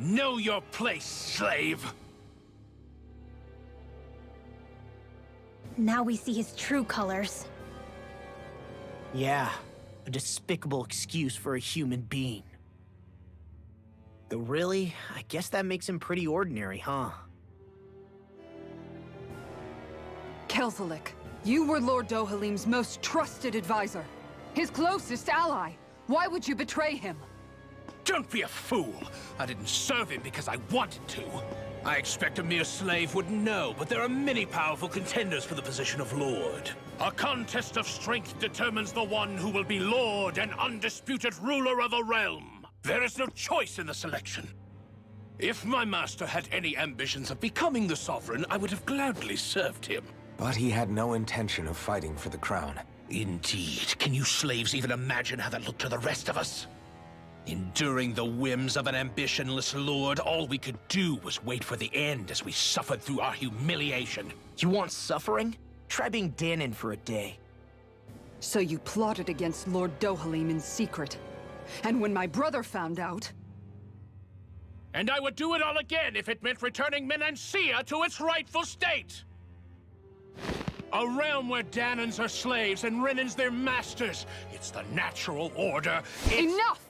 Know your place, slave! Now we see his true colors. Yeah, a despicable excuse for a human being. Though really, I guess that makes him pretty ordinary, huh? Kelzelik, you were Lord Dohalim's most trusted advisor. His closest ally. Why would you betray him? Don't be a fool! I didn't serve him because I wanted to. I expect a mere slave would know, but there are many powerful contenders for the position of Lord. A contest of strength determines the one who will be Lord and undisputed ruler of a realm. There is no choice in the selection. If my master had any ambitions of becoming the Sovereign, I would have gladly served him. But he had no intention of fighting for the crown. Indeed. Can you slaves even imagine how that looked to the rest of us? Enduring the whims of an ambitionless lord, all we could do was wait for the end as we suffered through our humiliation. You want suffering? Try being Danon for a day. So you plotted against Lord Dohalim in secret. And when my brother found out... And I would do it all again if it meant returning Menancia to its rightful state! A realm where Danons are slaves and Renans their masters. It's the natural order. Enough!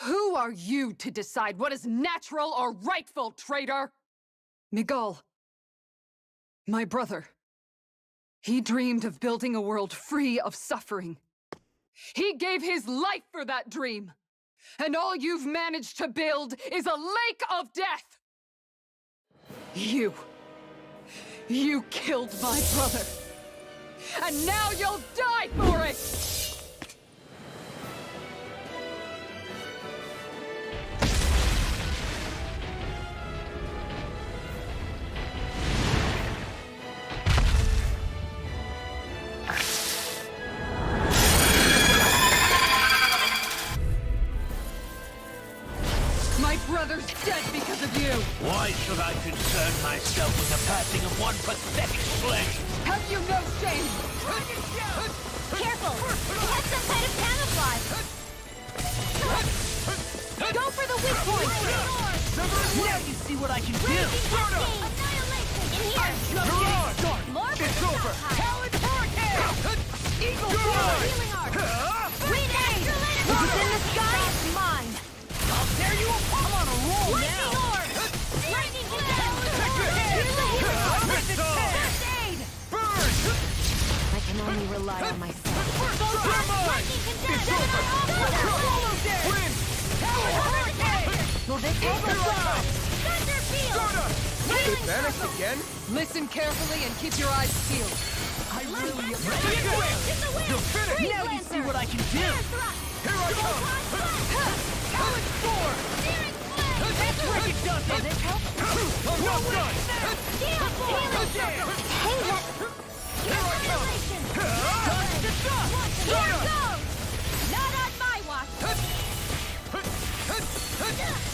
Who are you to decide what is natural or rightful, traitor? Miguel, my brother, he dreamed of building a world free of suffering. He gave his life for that dream. And all you've managed to build is a lake of death! You killed my brother. And now you'll die for it! My brother's dead because of you! Why should I concern myself with the passing of one pathetic slave? Have you no shame? Careful! He has some kind of camouflage! Go for the weak point! Now you see what I can do! Annihilation! In here! More It's over! Talent Hurricane! Eagle Fly! Healing Arc! Wind Aid! What's in the sky is mine! I'll tear you apart! I'm on a roll Lightning now! Orb! Lightning Blast! Here's the healing Arc! First Aid! Burn! I can only rely on myself. Lightning Wind! Will this overflow? Thunder Field! It vanished again? Listen carefully and keep your eyes peeled. I really am Ready to win! You're finished! Now you see what I can do! Here I come! Talent Sword! That's where it does it! I'm not done! Here I come! Dust to dust! Here goes! Not on my watch!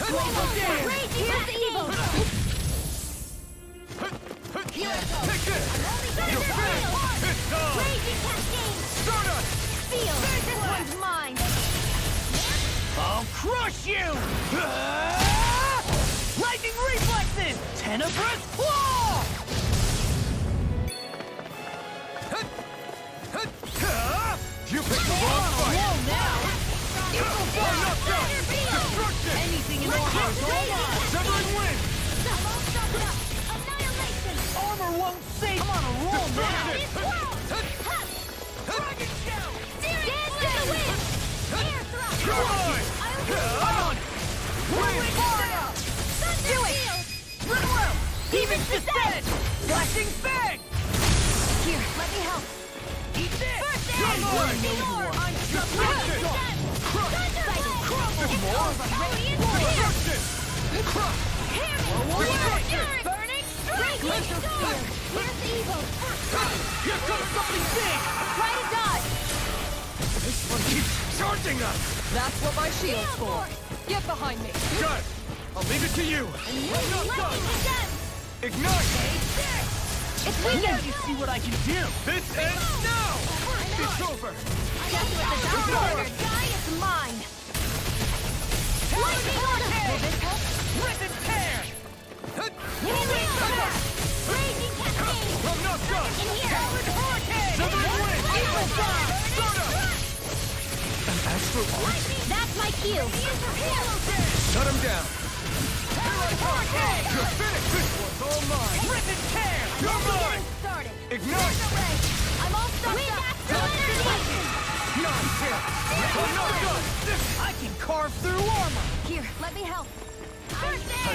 Raging with evil! Here I go! Take this! You're finished! It's done! Raging Cascade! Stardust! Feel! This one's mine! I'll crush you! Lightning reflexes! Tenebrous claw! You picked the wrong fight! Whoa now! I'm not done! Destruction! Anything in order is all mine! Severing wind! Annihilation! Armor won't save! I'm on a roll now! Dragon Shell! Dance to the wind! Air thrust! Try! Come on! Wind! Do it! Even descent! Flashing fang! Here, let me help! Eat this! Come on! I'm Destruction! Crush! More? Destruction! Crush! Destruction! Burning strike! Here's evil! Here comes something big! Try to dodge! This one keeps charging us! That's what my shield's for. Get behind me. Got it! I'll leave it to you! I'm not done! Ignite! It's Now weakened! you see what I can do! This ends now! It's over! Just what the doctor ordered! Guy is mine! Lightning order! Will this help? That's my cue. Shut him down. You're finished. This one's all mine. Rip and tear. You're mine. Started. Ignite. I'm all stuck up. Nonsense. I'm not done. I can carve through armor! Here, let me help. I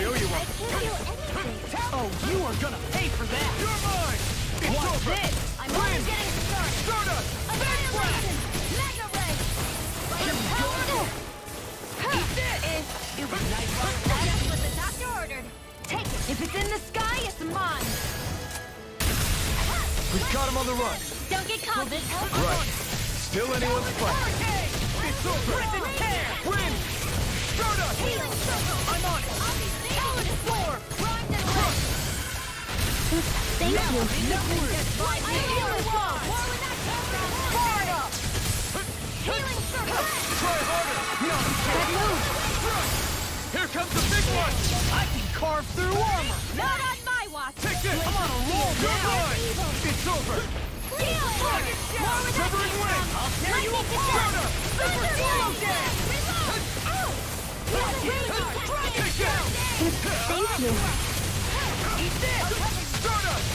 owe you one. I can't do anything. Oh, you are gonna pay for that! You're mine. It's What's over. this? I'm only getting started. Stardust. Annihilation! Mega Ray! Eat this! It was nice. That's what the doctor ordered. Take it. If it's in the sky, it's mine. We've got him on the run. Don't get caught. This help? Right. Still anyone's fight. It's over. Win. Stardust. Healing circle. I'm on it. Talon Sword. Primed and ready. Thank you. Nothing gets by I feel it. War with that Fire up. Healing circle. Try harder. That move. Here comes the big one. I can carve through armor! Not on my watch. Take this. I'm on a roll You're now! mine. It's over. Heal target. War with that Severing wing. I'll tear you apart. Super Solo Dash. Take this. Thank you. Eat this. Stardust.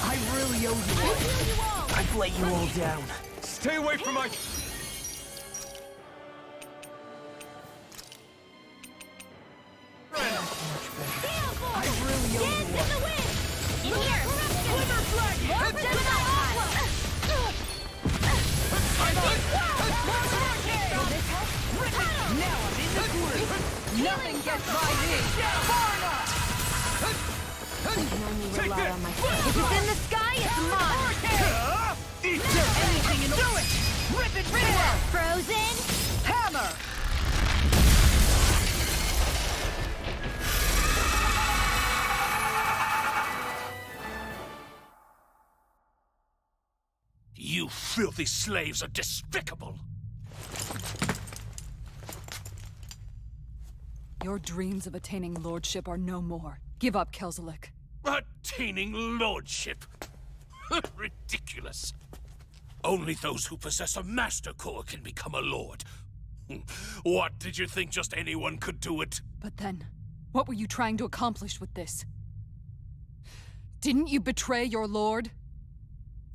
I really owe you one. I've let you all down. Stay away from my... I really owe you one. In the wind. In here. Quiver flag. More projectile. Now I'm in the groove! Nothing gets by me! Far enough! Take this. If it's in the sky, it's mine. Eat this. Anything in the... Rip it tear! Frozen. Hammer! You filthy slaves are despicable! Your dreams of attaining lordship are no more. Give up, Kelzelik. Attaining lordship! Ridiculous. Only those who possess a master core can become a lord. What, did you think just anyone could do it? But then, what were you trying to accomplish with this? Didn't you betray your lord?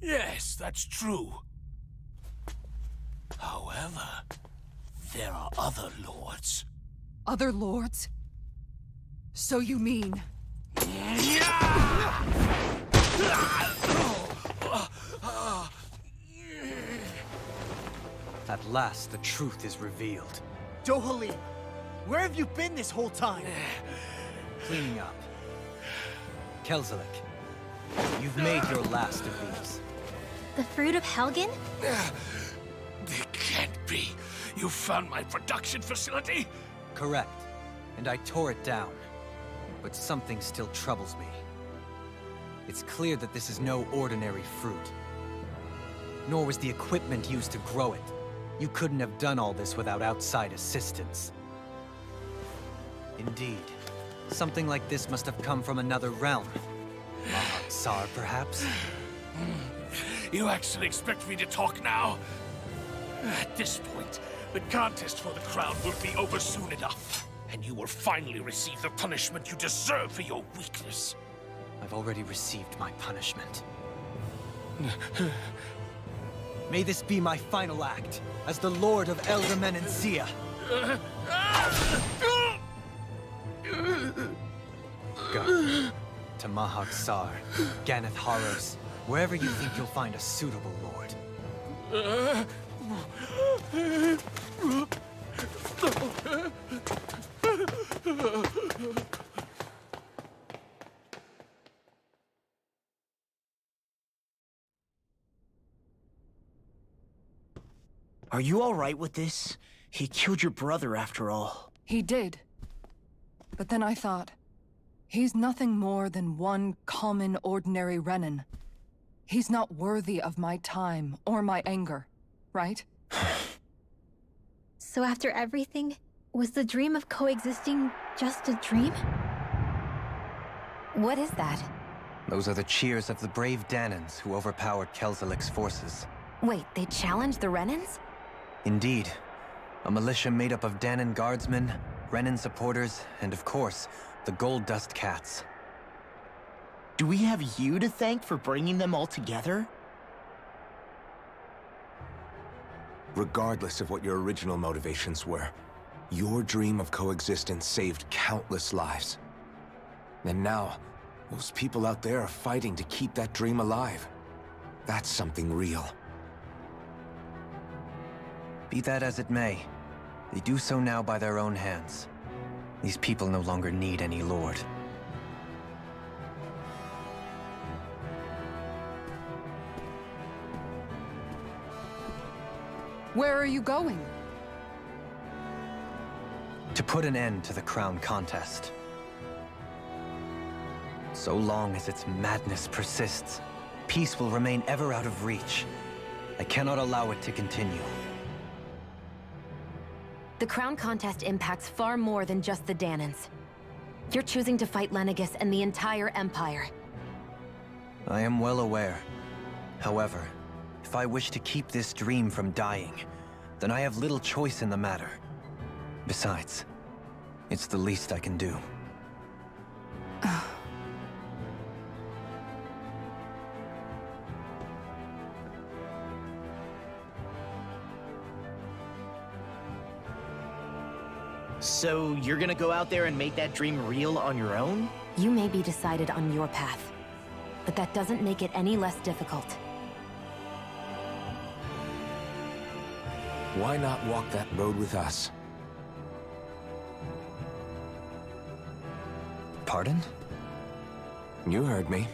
Yes, that's true. However, there are other lords. Other lords? So you mean... At last, the truth is revealed. Dohalim, where have you been this whole time? Cleaning up. Kelzelik, you've made your last of these. The fruit of Helgen? It can't be. You found my production facility? Correct. And I tore it down. But something still troubles me. It's clear that this is no ordinary fruit. Nor was the equipment used to grow it. You couldn't have done all this without outside assistance. Indeed. Something like this must have come from another realm. Tsar, perhaps? You actually expect me to talk now? At this point, the contest for the crown will be over soon enough. And you will finally receive the punishment you deserve for your weakness. I've already received my punishment. May this be my final act, as the Lord of Elder Menencia. Go. To Mahak Sar, Ganeth Haros, wherever you think you'll find a suitable lord. Are you all right with this? He killed your brother after all. He did. But then I thought, he's nothing more than one common, ordinary Renan. He's not worthy of my time or my anger, right? So after everything, was the dream of coexisting just a dream? What is that? Those are the cheers of the brave Danans who overpowered Kelzelik's forces. Wait, they challenged the Renans? Indeed. A militia made up of Danon guardsmen, Renan supporters, and of course, the Gold Dust Cats. Do we have you to thank for bringing them all together? Regardless of what your original motivations were, your dream of coexistence saved countless lives. And now, those people out there are fighting to keep that dream alive. That's something real. Be that as it may, they do so now by their own hands. These people no longer need any lord. Where are you going? To put an end to the crown contest. So long as its madness persists, peace will remain ever out of reach. I cannot allow it to continue. The crown contest impacts far more than just the Danons. You're choosing to fight Lenegis and the entire Empire. I am well aware. However, if I wish to keep this dream from dying, then I have little choice in the matter. Besides, it's the least I can do. So you're gonna go out there and make that dream real on your own? You may be decided on your path, but that doesn't make it any less difficult. Why not walk that road with us? Pardon? You heard me.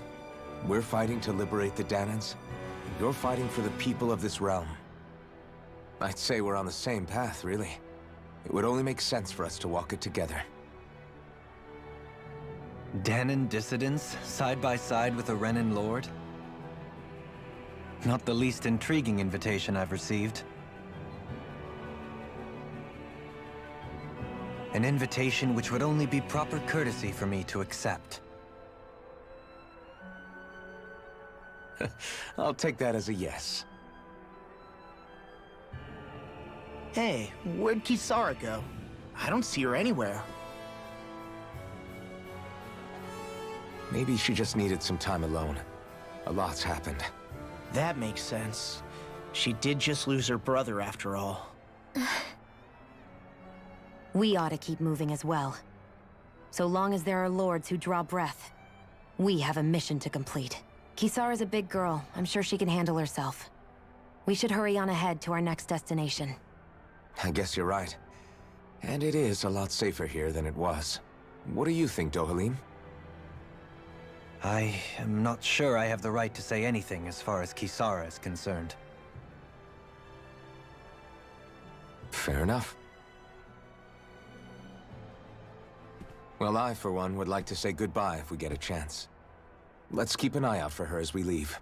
We're fighting to liberate the Danons. You're fighting for the people of this realm. I'd say we're on the same path, really. It would only make sense for us to walk it together. Danon dissidents, side by side with a Renan lord? Not the least intriguing invitation I've received. An invitation which would only be proper courtesy for me to accept. I'll take that as a yes. Hey, where'd Kisara go? I don't see her anywhere. Maybe she just needed some time alone. A lot's happened. That makes sense. She did just lose her brother after all. We ought to keep moving as well. So long as there are lords who draw breath, we have a mission to complete. Kisara's a big girl. I'm sure she can handle herself. We should hurry on ahead to our next destination. I guess you're right. And it is a lot safer here than it was. What do you think, Dohalim? I am not sure I have the right to say anything as far as Kisara is concerned. Fair enough. Well, I, for one, would like to say goodbye if we get a chance. Let's keep an eye out for her as we leave.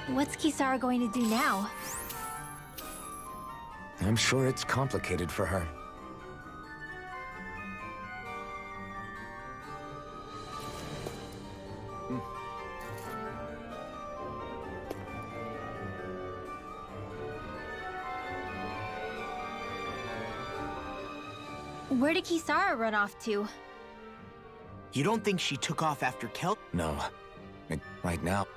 What's Kisara going to do now? I'm sure it's complicated for her. Where did Kisara run off to? You don't think she took off after Kel? No. Right now.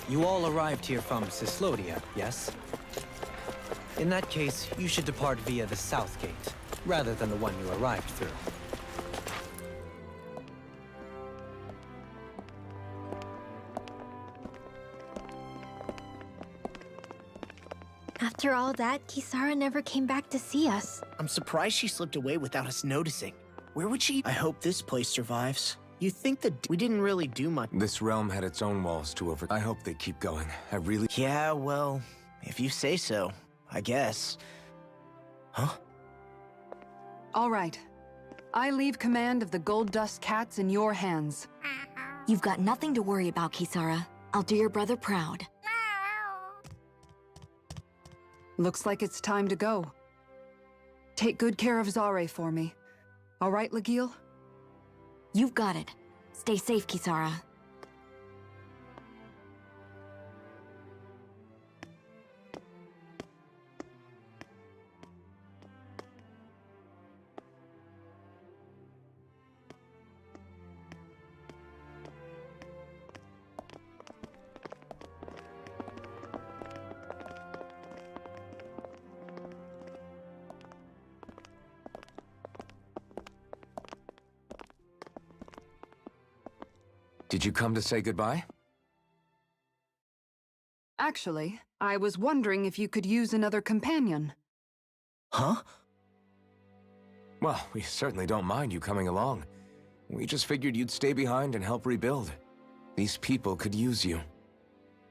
You all arrived here from Cislodia, yes? In that case, you should depart via the south gate, rather than the one you arrived through. After all that, Kisara never came back to see us. I'm surprised she slipped away without us noticing. Where would she? I hope this place survives. You think that we didn't really do much? This realm had its own walls to over. I hope they keep going. I really... Yeah, well, if you say so, I guess. Huh? All right. I leave command of the Gold Dust Cats in your hands. You've got nothing to worry about, Kisara. I'll do your brother proud. Looks like it's time to go. Take good care of Zare for me. All right, Legil? You've got it. Stay safe, Kisara. Did you come to say goodbye? Actually, I was wondering if you could use another companion. Huh? Well, we certainly don't mind you coming along. We just figured you'd stay behind and help rebuild. These people could use you.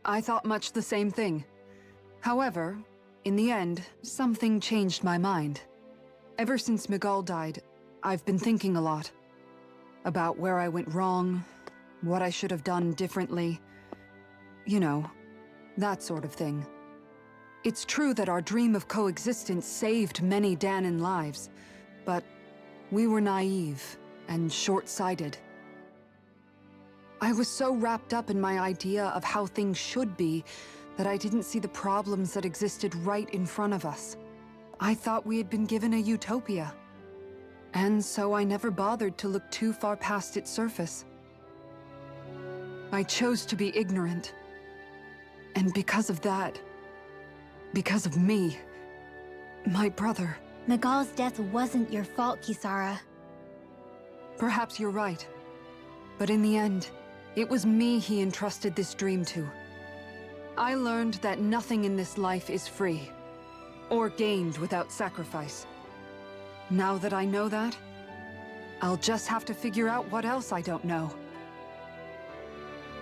I thought much the same thing. However, in the end, something changed my mind. Ever since Miguel died, I've been thinking a lot. About where I went wrong, what I should have done differently. You know, that sort of thing. It's true that our dream of coexistence saved many Danan lives, but we were naive and short-sighted. I was so wrapped up in my idea of how things should be that I didn't see the problems that existed right in front of us. I thought we had been given a utopia. And so I never bothered to look too far past its surface. I chose to be ignorant. And because of that, because of me, my brother... Miguel's death wasn't your fault, Kisara. Perhaps you're right. But in the end, it was me he entrusted this dream to. I learned that nothing in this life is free, or gained without sacrifice. Now that I know that, I'll just have to figure out what else I don't know.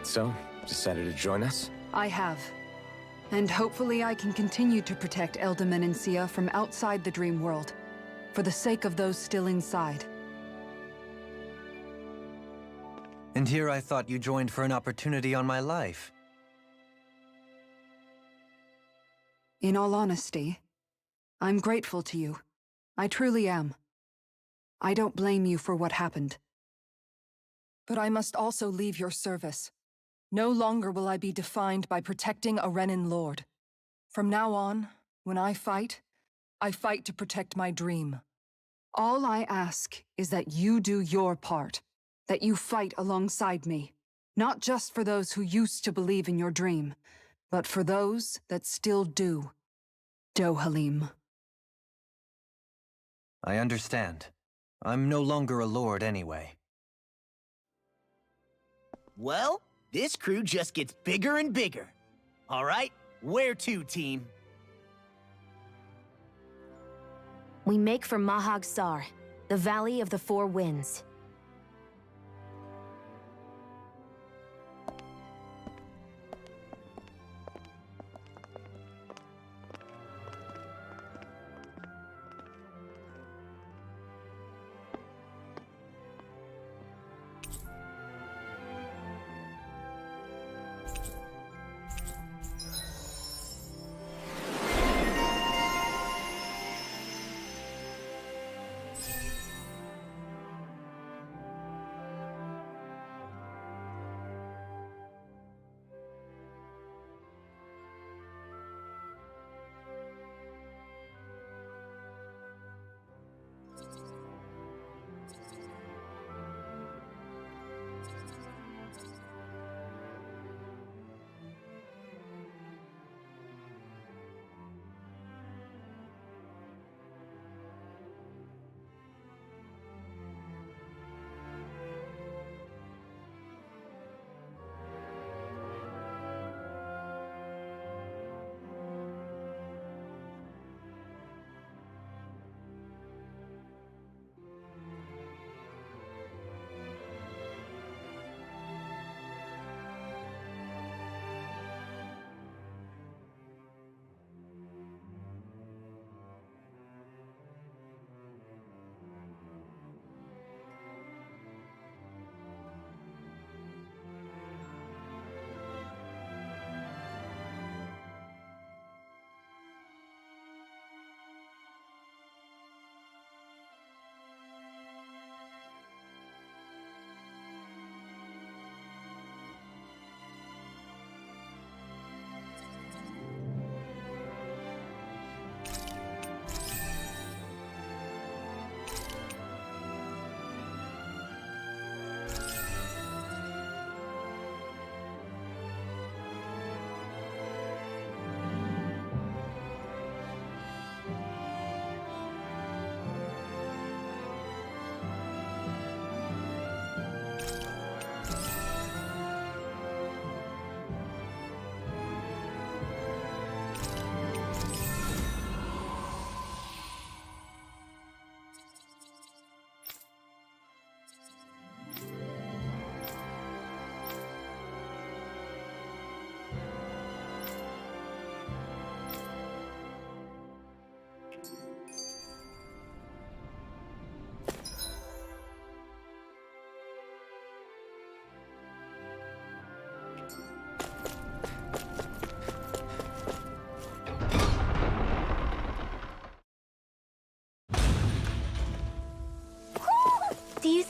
So, decided to join us? I have. And hopefully I can continue to protect Elda Menencia from outside the dream world, for the sake of those still inside. And here I thought you joined for an opportunity on my life. In all honesty, I'm grateful to you. I truly am. I don't blame you for what happened. But I must also leave your service. No longer will I be defined by protecting a Renan Lord. From now on, when I fight to protect my dream. All I ask is that you do your part, that you fight alongside me, not just for those who used to believe in your dream, but for those that still do. Dohalim. I understand. I'm no longer a lord anyway. Well, this crew just gets bigger and bigger. All right, where to, team? We make for Mahag Sar, the Valley of the Four Winds.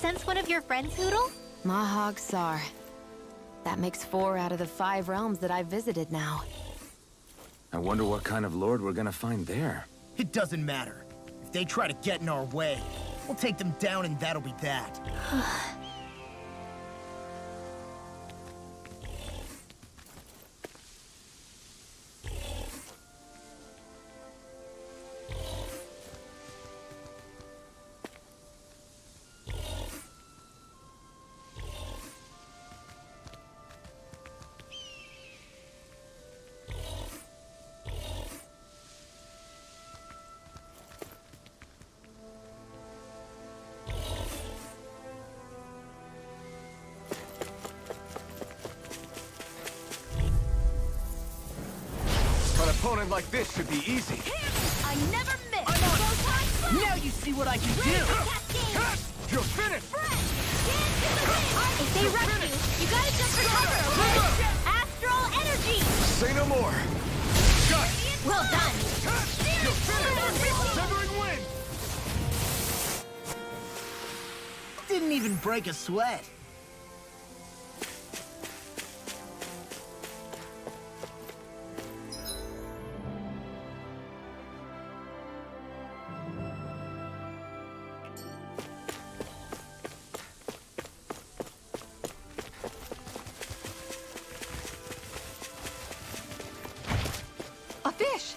sense one of your friends, Hoodle? Mahag Sar. That makes 4 out of the 5 realms that I've visited now. I wonder what kind of lord we're gonna find there. It doesn't matter. If they try to get in our way, we'll take them down and that'll be that. An opponent like this should be easy. I never miss! Now you see what I can do! You're finished! If they rush you, you gotta jump for cover, okay? Astral energy! Say no more! Got it! Well done! You're finished! Severing wind! Didn't even break a sweat. A fish!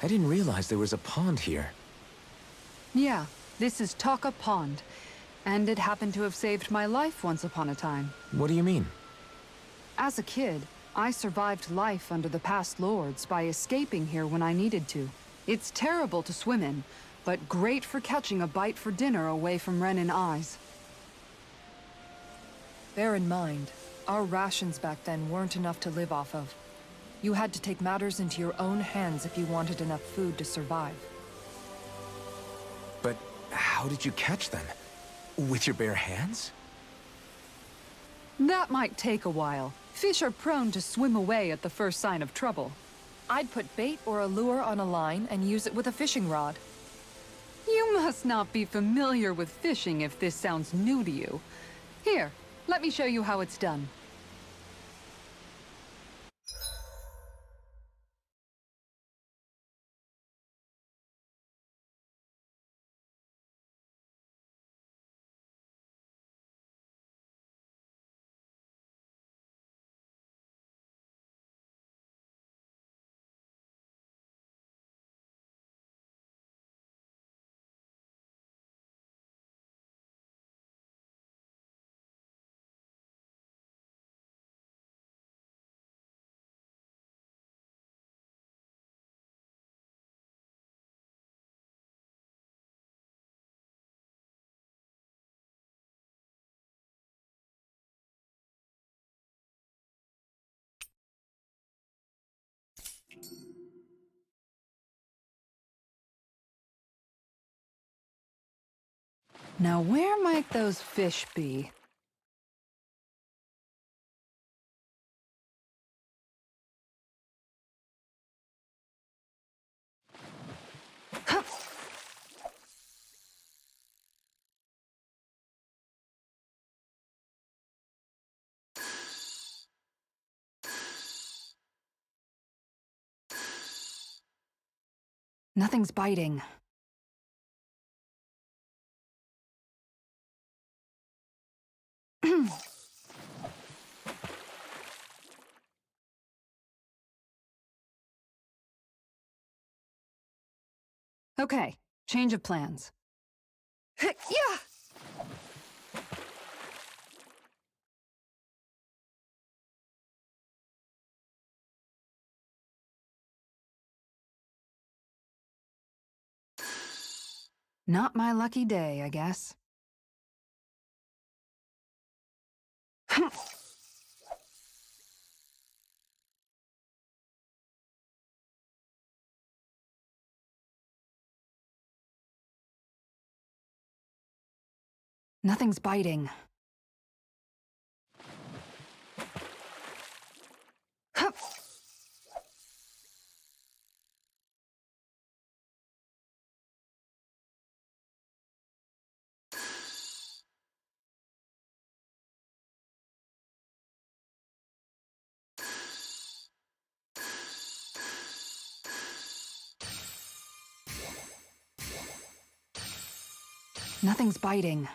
I didn't realize there was a pond here. Yeah, this is Taka Pond. And it happened to have saved my life once upon a time. What do you mean? As a kid, I survived life under the past lords by escaping here when I needed to. It's terrible to swim in, but great for catching a bite for dinner away from Ren and eyes. Bear in mind, our rations back then weren't enough to live off of. You had to take matters into your own hands if you wanted enough food to survive. But how did you catch them? With your bare hands? That might take a while. Fish are prone to swim away at the first sign of trouble. I'd put bait or a lure on a line and use it with a fishing rod. You must not be familiar with fishing if this sounds new to you. Here, let me show you how it's done. Now where might those fish be? Hup. Nothing's biting. Okay, change of plans. Yeah! Not my lucky day, I guess. Nothing's biting. Hup. Nothing's biting.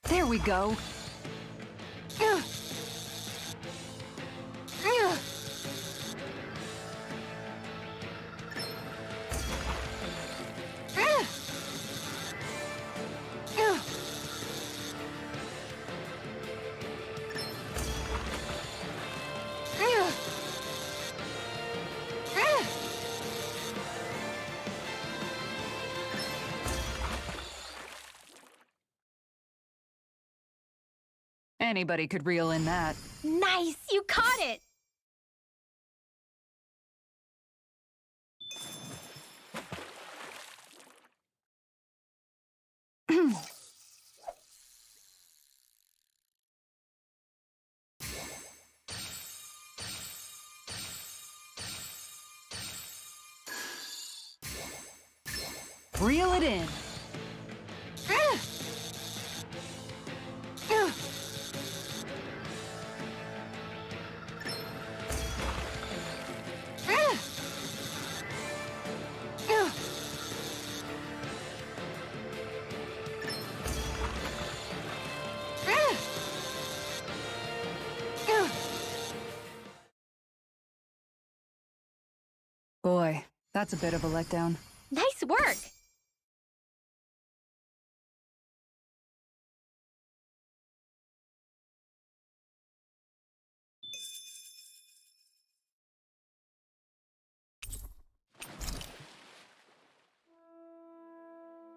There we go. Anybody could reel in that. Nice! You caught it! Reel it in. Boy, that's a bit of a letdown. Nice work!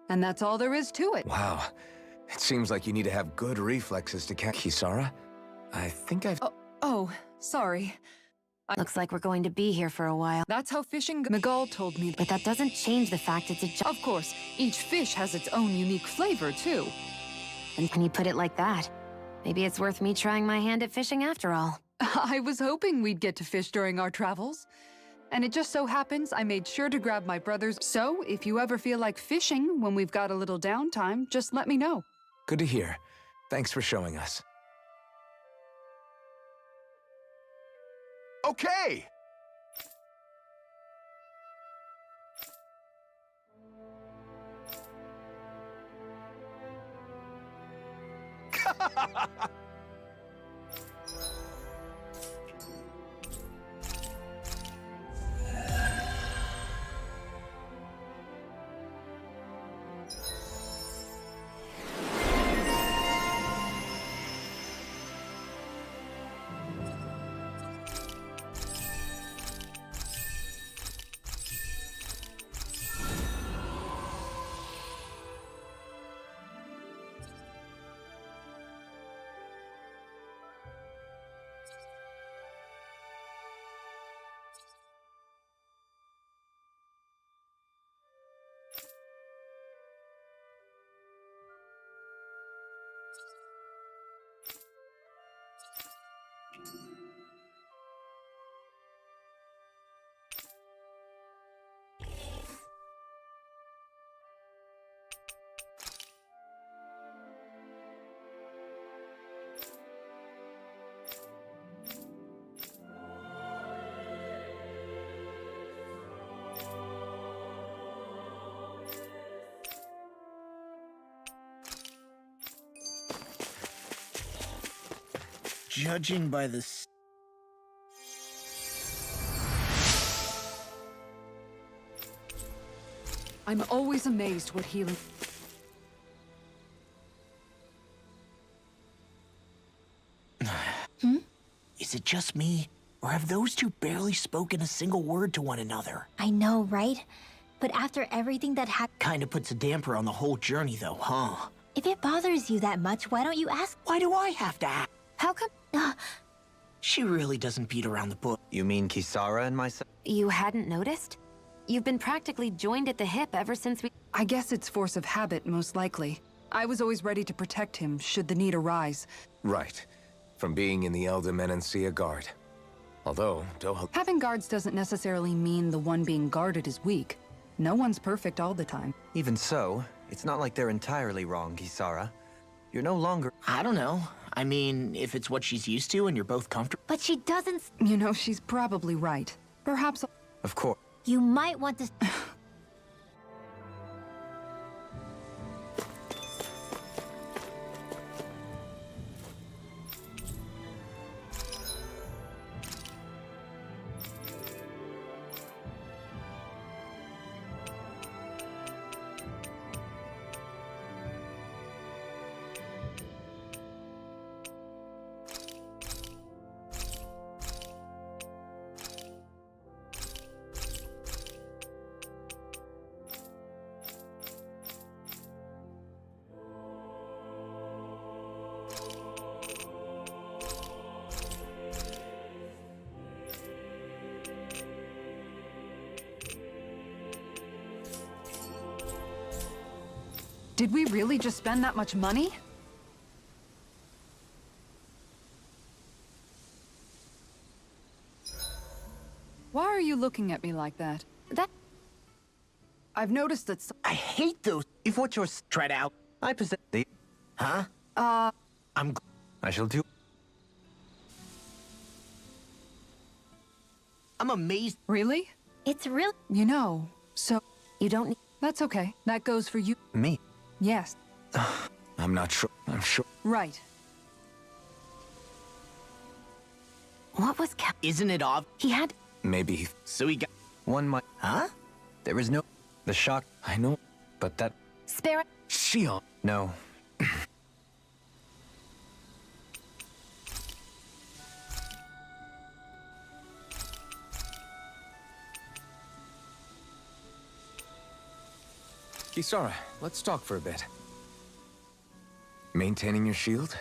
And that's all there is to it. Wow. It seems like you need to have good reflexes to catch Kisara. I think I've... Oh, sorry. Looks like we're going to be here for a while. That's how fishing... Miguel told me. But that doesn't change the fact it's a job. Of course, each fish has its own unique flavor, too. And when you put it like that, maybe it's worth me trying my hand at fishing after all. I was hoping we'd get to fish during our travels. And it just so happens I made sure to grab my brother's. So, if you ever feel like fishing when we've got a little downtime, just let me know. Good to hear. Thanks for showing us. Okay! Judging by the... I'm always amazed what healing... Is it just me? Or have those two barely spoken a single word to one another? I know, right? But after everything that happened... Kinda puts a damper on the whole journey, though, huh? If it bothers you that much, why don't you ask... Why do I have to ask? How come... She really doesn't beat around the bush. You mean Kisara and myself? You hadn't noticed? You've been practically joined at the hip ever since we... I guess it's force of habit, most likely. I was always ready to protect him, should the need arise. Right. From being in the Elder Menancia Guard. Although, Doha... Having guards doesn't necessarily mean the one being guarded is weak. No one's perfect all the time. Even so, it's not like they're entirely wrong, Kisara. You're no longer... I don't know. I mean, if it's what she's used to and you're both comfortable... But she doesn't... You know, she's probably right. Perhaps... Of course. You might want to... Did we really just spend that much money? Why are you looking at me like that? I've noticed that I hate those... If what you're... Tread out. I possess... The... Huh? I'm... I shall do... I'm amazed. Really? It's real. You know, so... You don't need... That's okay. That goes for you. Me? Yes. I'm not sure. I'm sure. Right. What was Cap... Isn't it odd? He had... Maybe... So he got... One might... Huh? There is no... The shock... I know. But that... Spare... Shion. No. Kisara, let's talk for a bit. Maintaining your shield?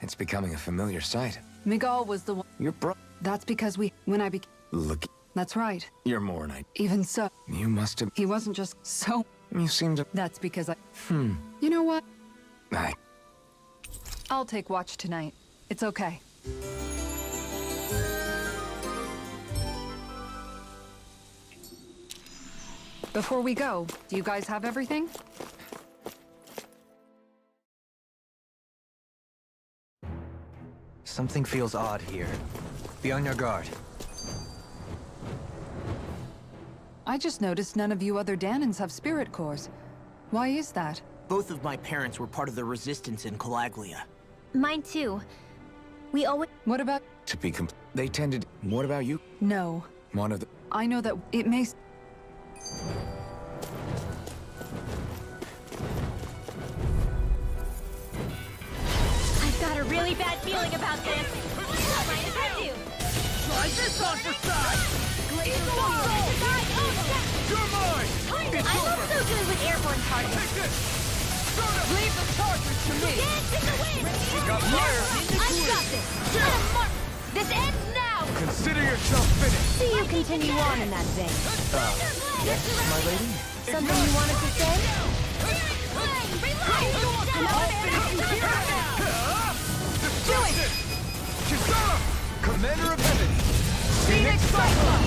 It's becoming a familiar sight. Miguel was the one... Your bro... That's because when I became... Look, That's right. you're more than I... Even so, You must have... he wasn't just so... You seem to... That's because I... You know what? I... I'll take watch tonight. It's okay. Before we go, do you guys have everything? Something feels odd here. Be on your guard. I just noticed none of you other Danans have spirit cores. Why is that? Both of my parents were part of the resistance in Calaglia. Mine too. We always... What about... To be They tended... What about you? No. One of the... I know that it may... I've got a really bad feeling about this. What might I do? Try this on for size! You're mine! I'm also good with airborne targets. Take this! Leave the charges to me! Dance in the wind! got fire! I've got this! Let 'em mark! This ends now! Consider yourself finished! See you continue on in that vein. Yes, my lady? Something you wanted to say? Do it! Kisara! Commander of Heaven! Phoenix Cyclone!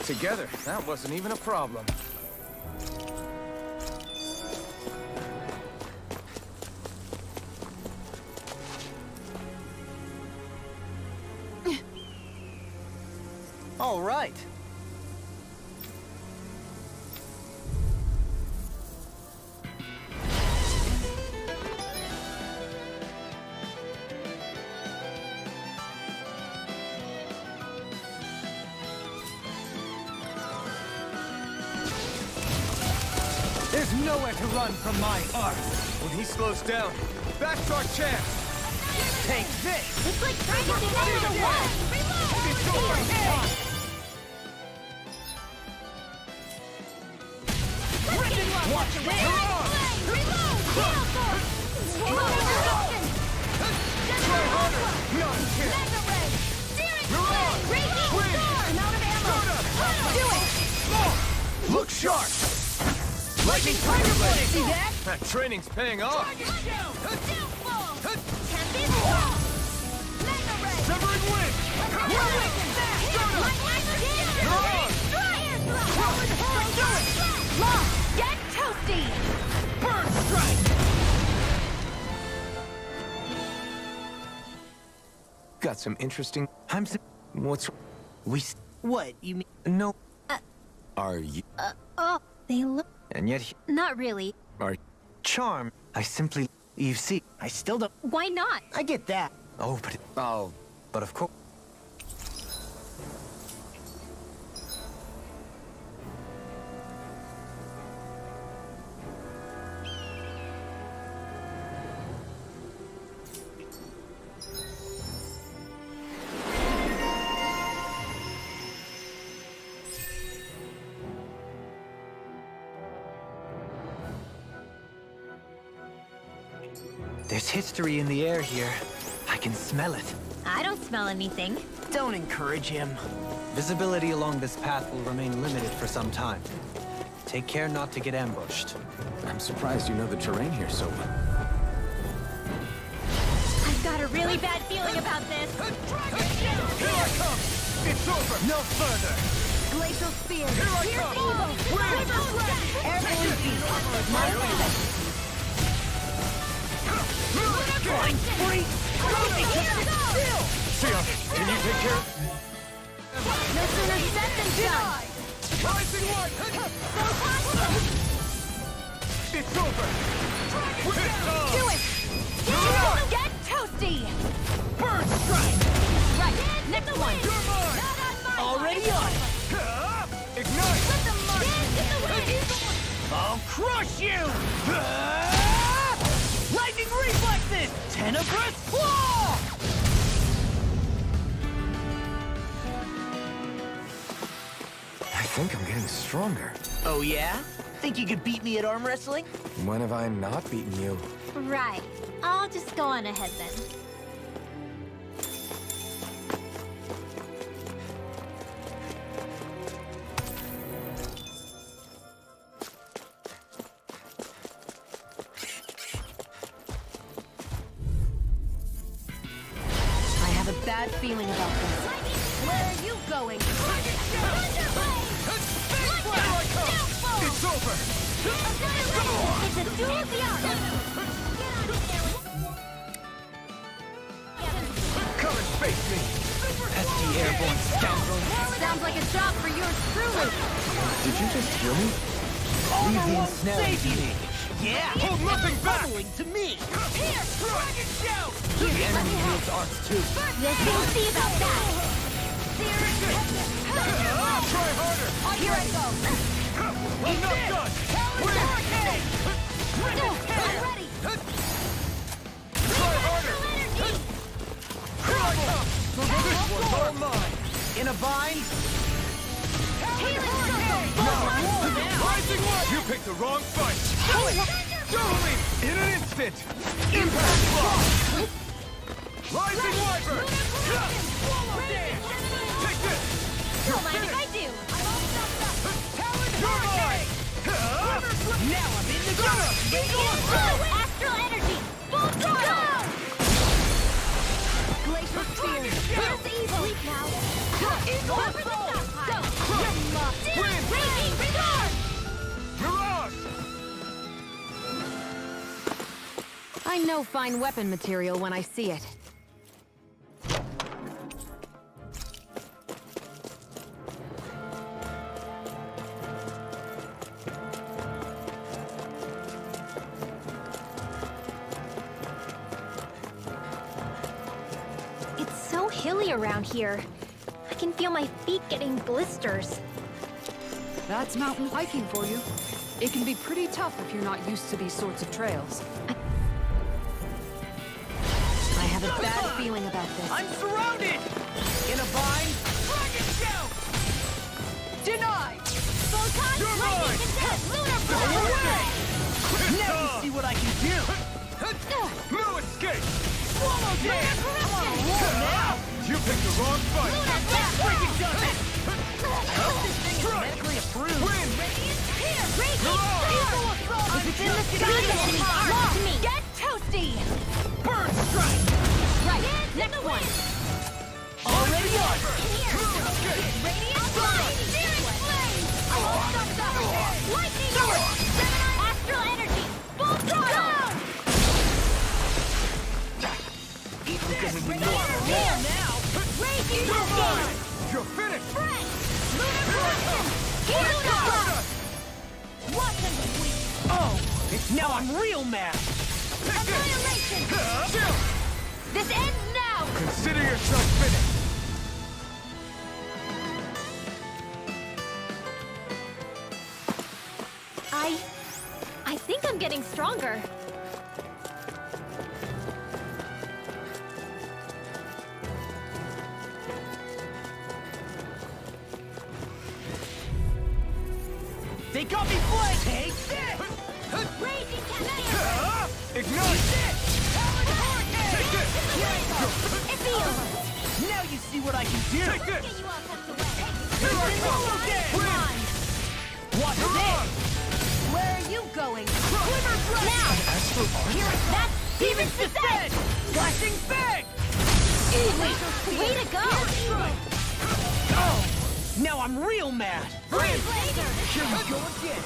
Together, that wasn't even a problem. All right. There's nowhere to run from my art. When he slows down, that's our chance. Take this! It's like trying to get out of one! It's overhead! Watch it! You're on! Try harder! Not here! You're on! Swing! I'm out of ammo! Do it! Look sharp! Lightning Tiger Blade! See that? That training's paying off! Severing Wind! Get toasty! Burn Strike! Got some interesting... What's... What, you mean? No. Are you... Oh, they look... And yet, Not really. Are... charm. I simply... You see... I still don't... Why not? I get that. Oh, but... Oh... But of course... There's history in the air here. I can smell it. I don't smell anything. Don't encourage him. Visibility along this path will remain limited for some time. Take care not to get ambushed. I'm surprised you know the terrain here so well. I've got a really bad feeling about this. Here I come! It's over! No further! Glacial Spear. Here I Here's come! evil. Wind! Airborne Beast. My weapon. Flying spree! Sia, can you take care of... No sooner said than done. Rising Light! It's over! Do it. Get toasty. Burn Strike! Right. Next one. You're mine! Already on it. Ignite! I'll crush you! Lightning reflexes! Tenebrous claw! I think I'm getting stronger. Oh yeah? Think you could beat me at arm wrestling? When have I not beaten you? Right. I'll just go on ahead then. I have a bad feeling about this. Where are you going? It's over! It's a duel of the arts. Come and face me! Pesky airborne scoundrel. Sounds like a job for yours truly. Did you just hear me? Leave the ensnaring to me. Yeah! Hold nothing back! Bubbling to me! Here, Dragon Shout! The enemy wields arts too. we'll see about that. Try harder! Here I go. I'm not done! Wind! I'm ready. Try harder! Here I come! This one's all mine! In a bind? Rising Light! You picked the wrong fight! Dueling! In an instant! Impact Block! Rising Wyvern! Take this! Don't mind if I do. You're mine! Now I'm in the gun! Astral energy. Full throttle. Glacial Spear. Here's evil. Sleep now. Over the stockpile. Go. You're lost. Wind. Raging Storm. Mirage! I know fine weapon material when I see it. It's so hilly around here. I can feel my feet getting blisters. That's mountain hiking for you. It can be pretty tough if you're not used to these sorts of trails. I have a bad feeling about this. I'm surrounded! In a bind? Dragon Shout! Denied! Photon, You're lightning, mine. and lunar Go away! Now you see what I can do! No escape! Swallow dance! I'm on a roll now! You picked the wrong fight! That freaking does it! I hope this thing is medically approved. Wind! Here, raging Mirage! storm! If it's in the sky, then it's me. Get toasty! Bird strike! Right, next one. Already on! Radiant Flames! Spirit Flame! Lightning Orb! Astral Energy! Full throttle! Eat this! Radiant now! Raging Hurricane! You're finished! Friend! Lunar Corruption! Here's the blast! Watch them weak! Oh! Now I'm real mad! Annihilation! Chill! This ends now! Consider yourself finished! I think I'm getting stronger. They got me flanked! Take this! Raging Cascade! Ignite! Take this! It feels! Now you see what I can do! Take this! Get you all tucked away. Here I come! Watch this! Where are you going? Now! That's Demon's Descent! Flashing Fang! Way to go! Oh! Now I'm real mad! Freeze Laser! Here we go again!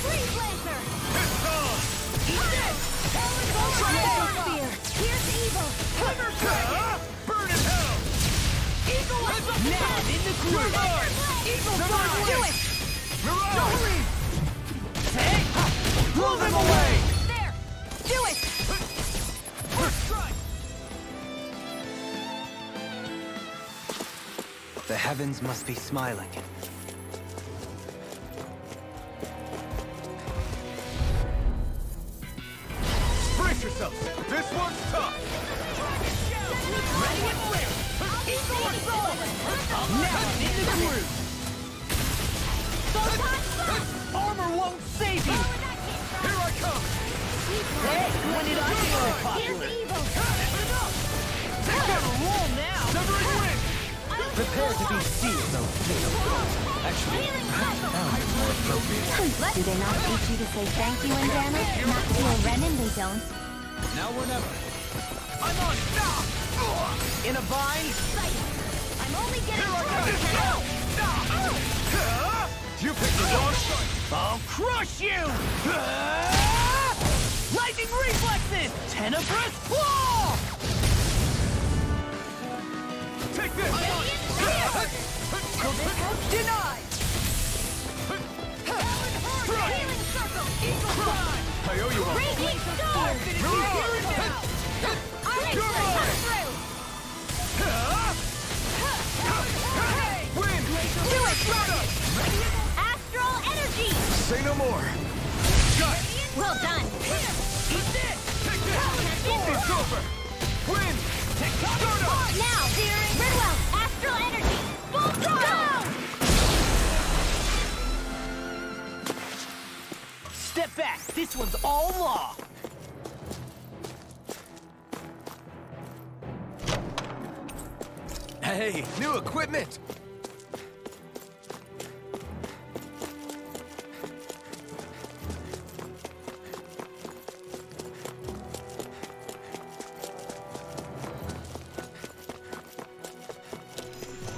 Freeze Laser! Here's evil! Burn in hell! Now I'm in the groove! Eagle Do it! Mirage! Hey! Blow them away! There! Do it! First strike! The heavens must be smiling. Brace yourself! This one's tough! Ready and clear! Eagle Assault! Now I'm in the groove! Armor won't save you! Here I come! Hey, when did I get so popular? Here's evil! They're gonna roll now! Severing wind! Prepare to be sealed, though. Actually, Do they not teach you to say thank you in damage? Not to a Renin, they don't. now or never. I'm on it! In a bind? I'm only getting You picked the wrong side! I'll crush you! Lightning reflexes! Tenebrous claw! Take this! Denied! Healing Circle! Eagle Fly! I owe you one! Raging Storm! Wind! Do it, Rocket! Astral Energy! Say no more! Got it! Well done! Eat this! Take this! It's over! Wind! Take Stardust! Now! Ridwell! Astral Energy! Full throttle! Step back! This one's all law! Hey, new equipment!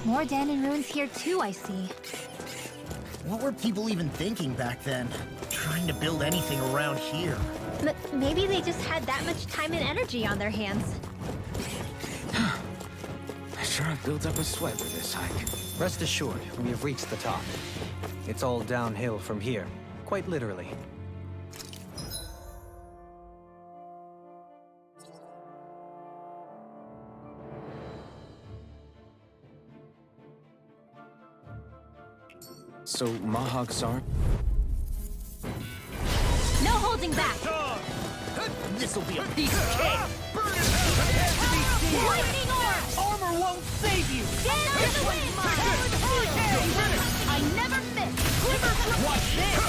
More Danon runes here too, I see. What were people even thinking back then? Trying to build anything around here. Maybe they just had that much time and energy on their hands. I sure have built up a sweat with this hike. Rest assured, we have reached the top. It's all downhill from here, quite literally. So, Mahog's arm? No holding back! This'll be a piece of cake! Lightning Orb! Armor won't save you! Get out of the way! I never miss! Watch this!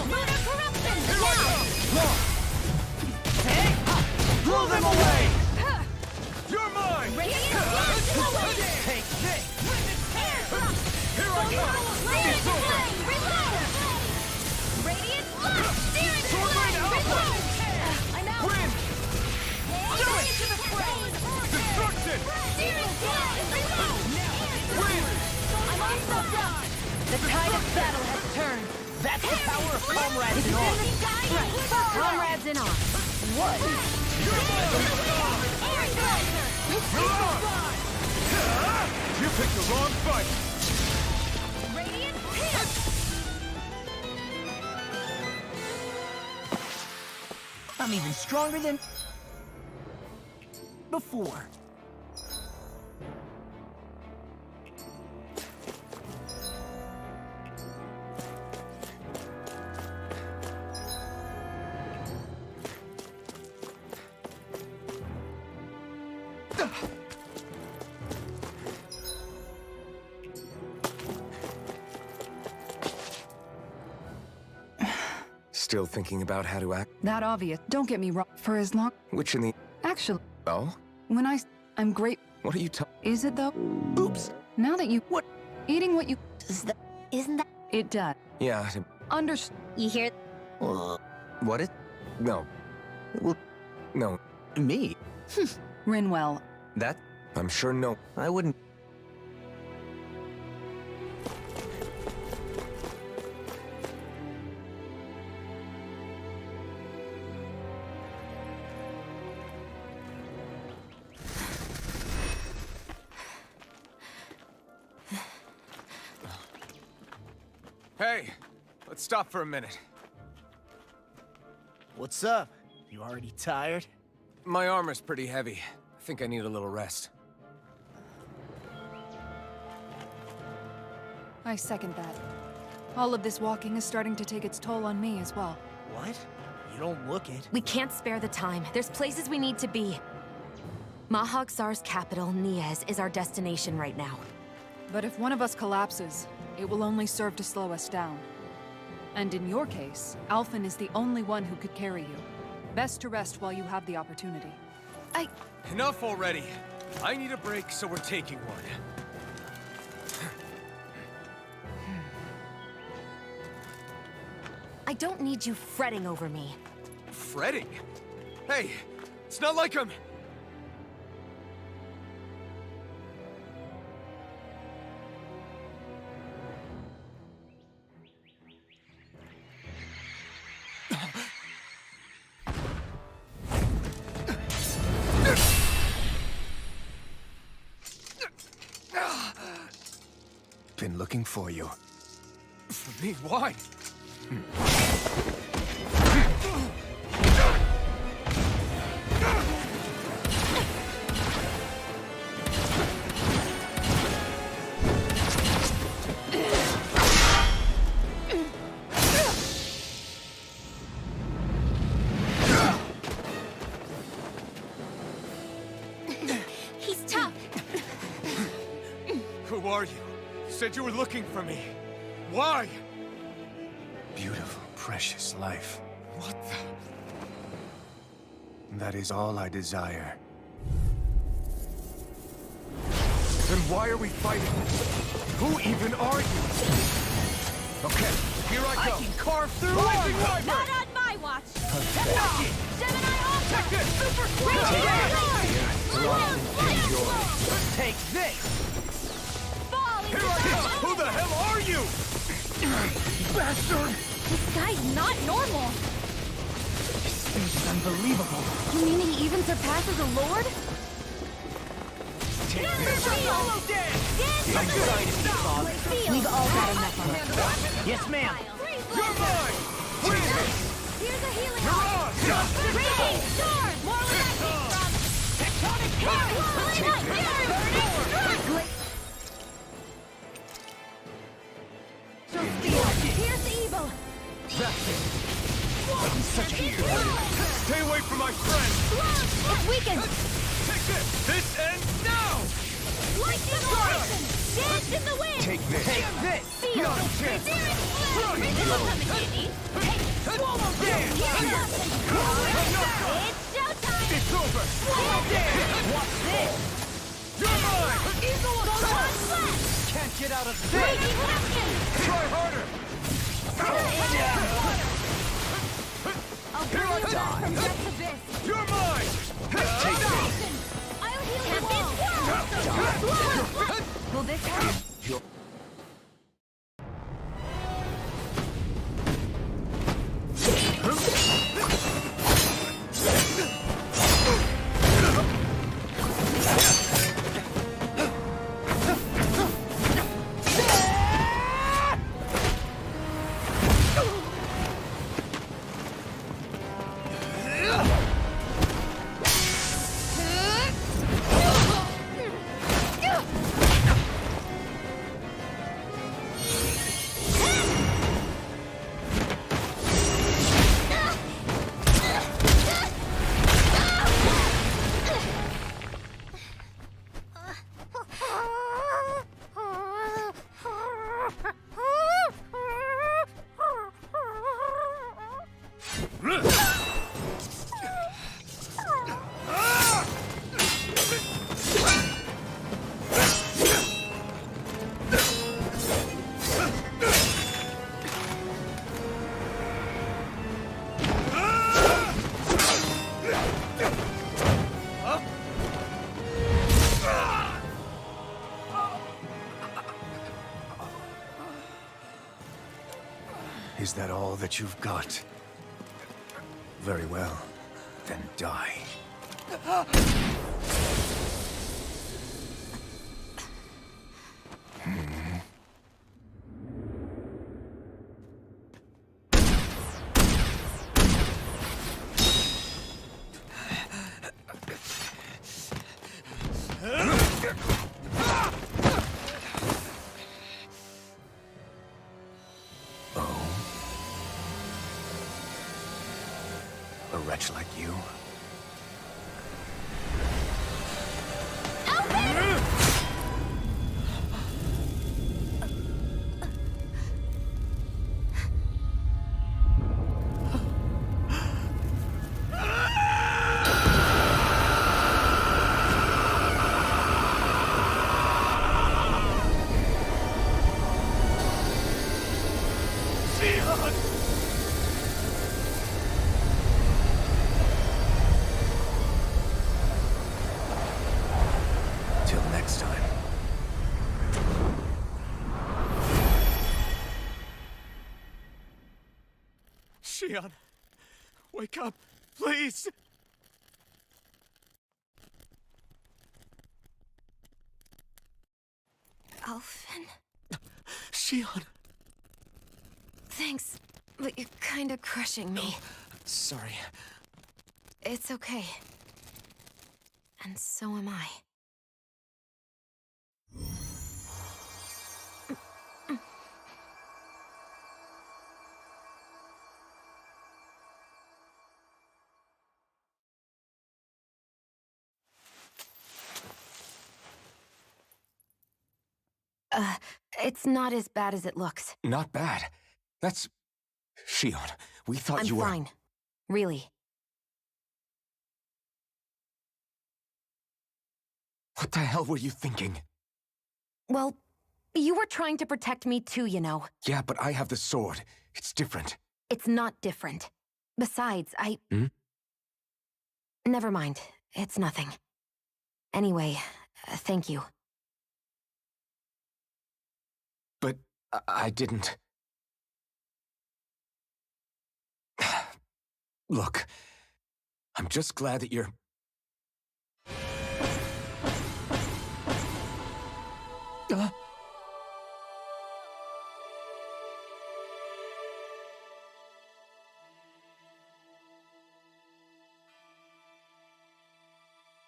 Lunar Corruption! Now! Hey! Blow them away! You're mine! Radiant Blast! Take this! Air Thrust! Here I come! The tide of battle has turned. That's the power of comrades in arms. Right, comrades in arms. What? You picked the wrong fight! Radiant Pierce! I'm even stronger than before. Still thinking about how to act? That obvious. Don't get me wrong. For as long... Which in the... Actually, Oh? when I'm great... What are you talking... Is it though? Oops. Now that you... What? Eating what you... Isn't that... It does. Yeah, Understand. You hear... What it? no. Well, No, me? Rinwell, That? I'm sure no. I wouldn't... Hey, let's stop for a minute. What's up? You already tired? My armor's pretty heavy. I think I need a little rest. I second that. All of this walking is starting to take its toll on me as well. What? You don't look it. We can't spare the time. There's places we need to be. Mahag Sar's capital, Niez, is our destination right now. But if one of us collapses, it will only serve to slow us down. And in your case, Alphen is the only one who could carry you. Best to rest while you have the opportunity. Enough already. I need a break, so we're taking one. I don't need you fretting over me. Fretting? Hey, it's not like I'm... Been looking for you. For me, why? He's tough. Who are you? You said you were looking for me. Why? Beautiful, precious life. What the... That is all I desire. Then why are we fighting? Who even are you? Okay, here I go. I can carve through Rising armor. Wyvern! Not on my watch. Pathetic. Gemini Alpha. Take this! Super Take this! Fall into Here I come! Who the hell are you? Bastard! This guy's not normal. This is unbelievable. You mean he even surpasses a lord? Take Number this! three. Solo dance! Dance I'm number excited, three. Father. We've all got enough of it. Yes, ma'am. You're mine! Win! Here's a healing You're art. on! Raging storm. More where that came from. Tectonic Here, power! Here's the evil. Such a Stay away from my friend! It's weakened. Take this! This ends now! Lightning horizon. Dance in the wind. Take this! Take this! Feel. No chance! Searing flame. Reveal coming, Andy. Swallow dance! It's showtime. It's over! Swallow dance. Watch this! You're mine! Eagle of Sun Flash. Can't get out of this! Raging Bastion. Try harder! I'll bring you back from death's abyss. You're mine! Take this! I'll heal you all. Will this help? Is that all that you've got? Very well. Then die. A wretch like you? Till next time. Shion, wake up, please! Alphen? Shion! Thanks, but you're kinda crushing me. Sorry. It's okay. And so am I. It's not as bad as it looks. Not bad. That's... Shion, we thought you were... I'm fine. Really. What the hell were you thinking? Well, you were trying to protect me too, you know. Yeah, but I have the sword. It's different. It's not different. Besides, Never mind. It's nothing. Anyway, thank you. But I didn't... Look, I'm just glad that you're...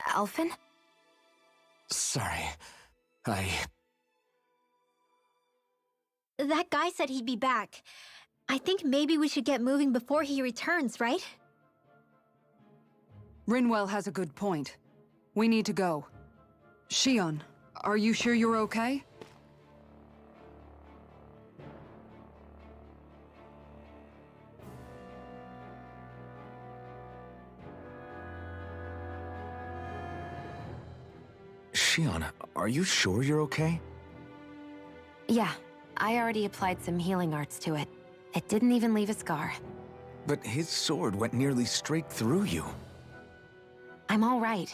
Alphen? Sorry. That guy said he'd be back. I think maybe we should get moving before he returns, right? Rinwell has a good point. We need to go. Shion, are you sure you're okay? Shion, are you sure you're okay? Yeah, I already applied some healing arts to it. It didn't even leave a scar. But his sword went nearly straight through you. I'm all right.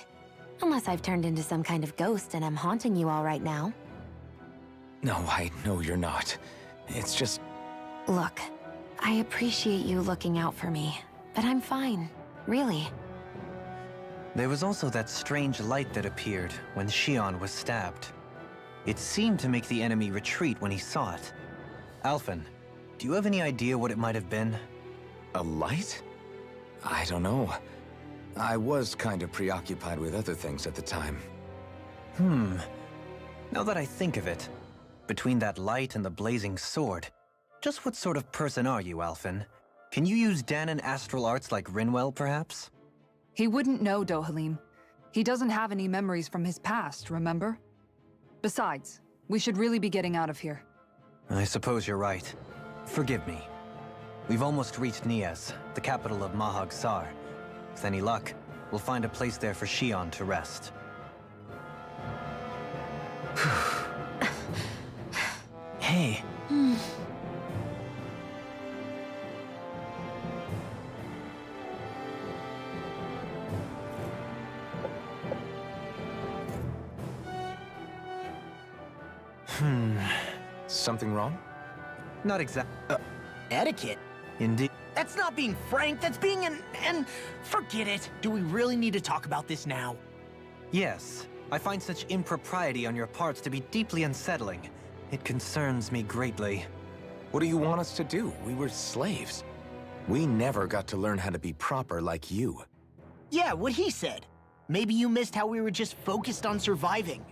Unless I've turned into some kind of ghost and I'm haunting you all right now. No, I know you're not. It's just... Look, I appreciate you looking out for me, but I'm fine. Really. There was also that strange light that appeared when Shion was stabbed. It seemed to make the enemy retreat when he saw it. Alphen, do you have any idea what it might have been? A light? I don't know. I was kind of preoccupied with other things at the time. Now that I think of it, between that light and the blazing sword, just what sort of person are you, Alphen? Can you use Danon astral arts like Rinwell, perhaps? He wouldn't know, Dohalim. He doesn't have any memories from his past, remember? Besides, we should really be getting out of here. I suppose you're right. Forgive me. We've almost reached Nias, the capital of Mahag Sar. With any luck, we'll find a place there for Shion to rest. Hey. Something wrong? Not exactly. Etiquette? Indeed. That's not being frank, that's being and forget it. Do we really need to talk about this now? Yes. I find such impropriety on your parts to be deeply unsettling. It concerns me greatly. What do you want us to do? We were slaves. We never got to learn how to be proper like you. Yeah, what he said. Maybe you missed how we were just focused on surviving.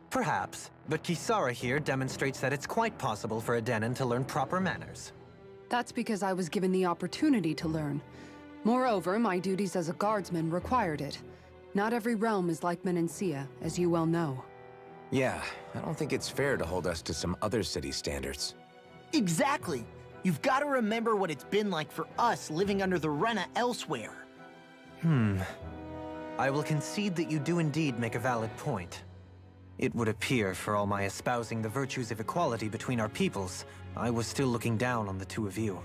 Perhaps, but Kisara here demonstrates that it's quite possible for a Denon to learn proper manners. That's because I was given the opportunity to learn. Moreover, my duties as a guardsman required it. Not every realm is like Menancia, as you well know. Yeah, I don't think it's fair to hold us to some other city standards. Exactly. You've got to remember what it's been like for us living under the Rena elsewhere. I will concede that you do indeed make a valid point. It would appear, for all my espousing the virtues of equality between our peoples, I was still looking down on the two of you.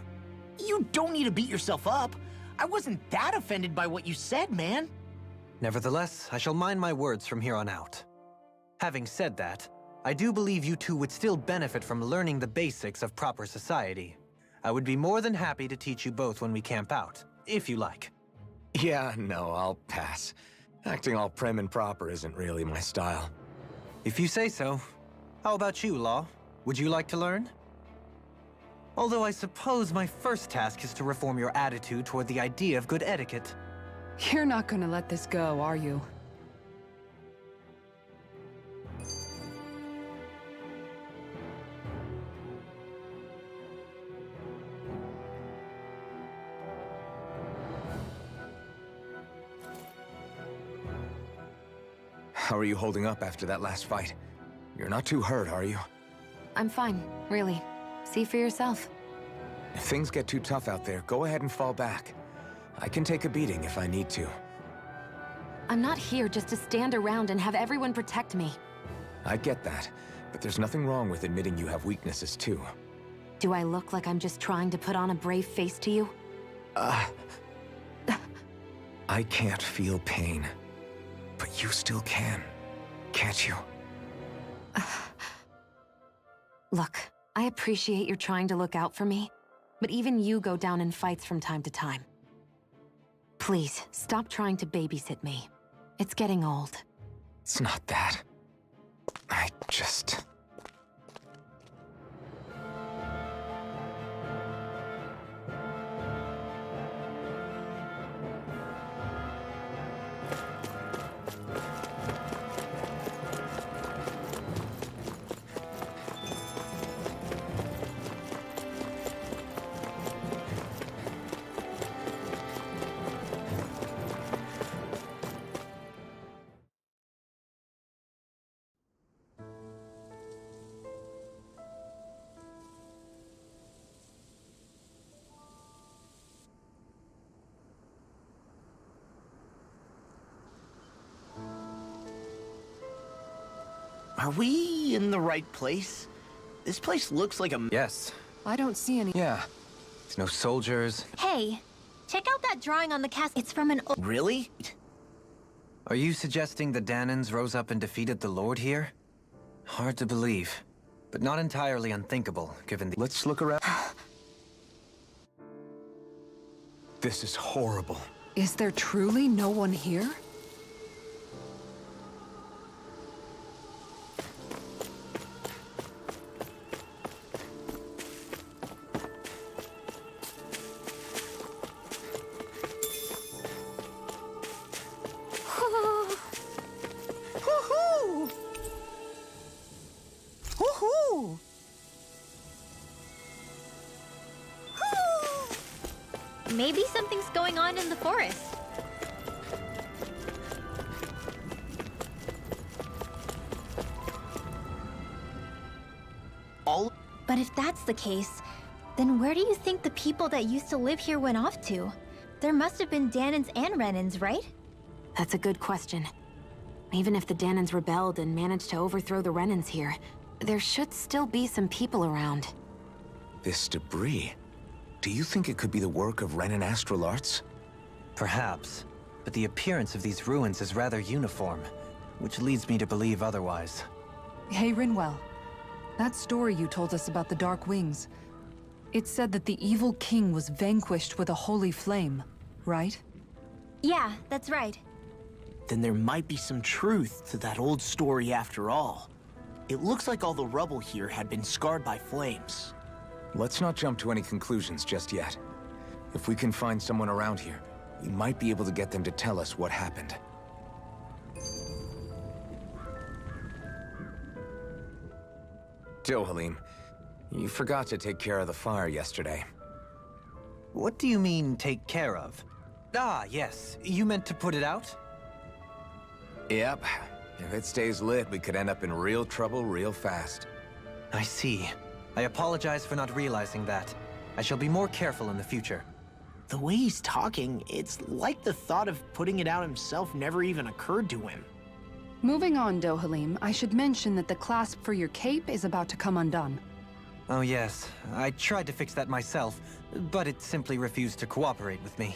You don't need to beat yourself up. I wasn't that offended by what you said, man. Nevertheless, I shall mind my words from here on out. Having said that, I do believe you two would still benefit from learning the basics of proper society. I would be more than happy to teach you both when we camp out, if you like. Yeah, no, I'll pass. Acting all prim and proper isn't really my style. If you say so. How about you, Law? Would you like to learn? Although I suppose my first task is to reform your attitude toward the idea of good etiquette. You're not gonna let this go, are you? How are you holding up after that last fight? You're not too hurt, are you? I'm fine, really. See for yourself. If things get too tough out there, go ahead and fall back. I can take a beating if I need to. I'm not here just to stand around and have everyone protect me. I get that, but there's nothing wrong with admitting you have weaknesses too. Do I look like I'm just trying to put on a brave face to you? I can't feel pain. But you still can, can't you? Look, I appreciate you're trying to look out for me, but even you go down in fights from time to time. Please, stop trying to babysit me. It's getting old. It's not that. I just... Are we in the right place? This place looks like a... Yes. I don't see any. Yeah. There's no soldiers. Hey, check out that drawing on the castle. It's from an old... Really? Are you suggesting the Danans rose up and defeated the Lord here? Hard to believe, but not entirely unthinkable, given the... Let's look around. This is horrible. Is there truly no one here? Maybe something's going on in the forest. But if that's the case, then where do you think the people that used to live here went off to? There must have been Danans and Renans, right? That's a good question. Even if the Danans rebelled and managed to overthrow the Renans here, there should still be some people around. This debris. Do you think it could be the work of Renan astral arts? Perhaps, but the appearance of these ruins is rather uniform, which leads me to believe otherwise. Hey, Rinwell. That story you told us about the Dark Wings. It said that the evil king was vanquished with a holy flame, right? Yeah, that's right. Then there might be some truth to that old story after all. It looks like all the rubble here had been scarred by flames. Let's not jump to any conclusions just yet. If we can find someone around here, we might be able to get them to tell us what happened. Dohalim, you forgot to take care of the fire yesterday. What do you mean, take care of? Ah, yes. You meant to put it out? Yep. If it stays lit, we could end up in real trouble real fast. I see. I apologize for not realizing that. I shall be more careful in the future. The way he's talking, it's like the thought of putting it out himself never even occurred to him. Moving on, Dohalim, I should mention that the clasp for your cape is about to come undone. Oh yes, I tried to fix that myself, but it simply refused to cooperate with me.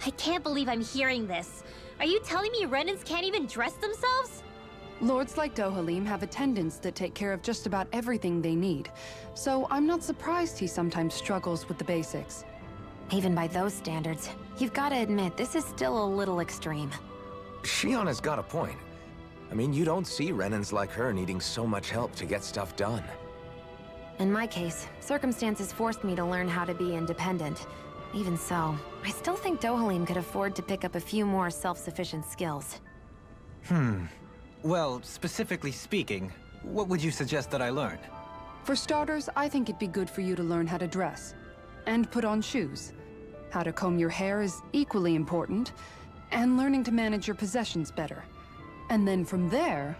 I can't believe I'm hearing this. Are you telling me Renans can't even dress themselves? Lords like Dohalim have attendants that take care of just about everything they need, so I'm not surprised he sometimes struggles with the basics. Even by those standards, you've got to admit this is still a little extreme. Shionna's got a point. I mean, you don't see Renans like her needing so much help to get stuff done. In my case, circumstances forced me to learn how to be independent. Even so, I still think Dohalim could afford to pick up a few more self-sufficient skills. Well, specifically speaking, what would you suggest that I learn? For starters, I think it'd be good for you to learn how to dress. And put on shoes. How to comb your hair is equally important. And learning to manage your possessions better. And then from there...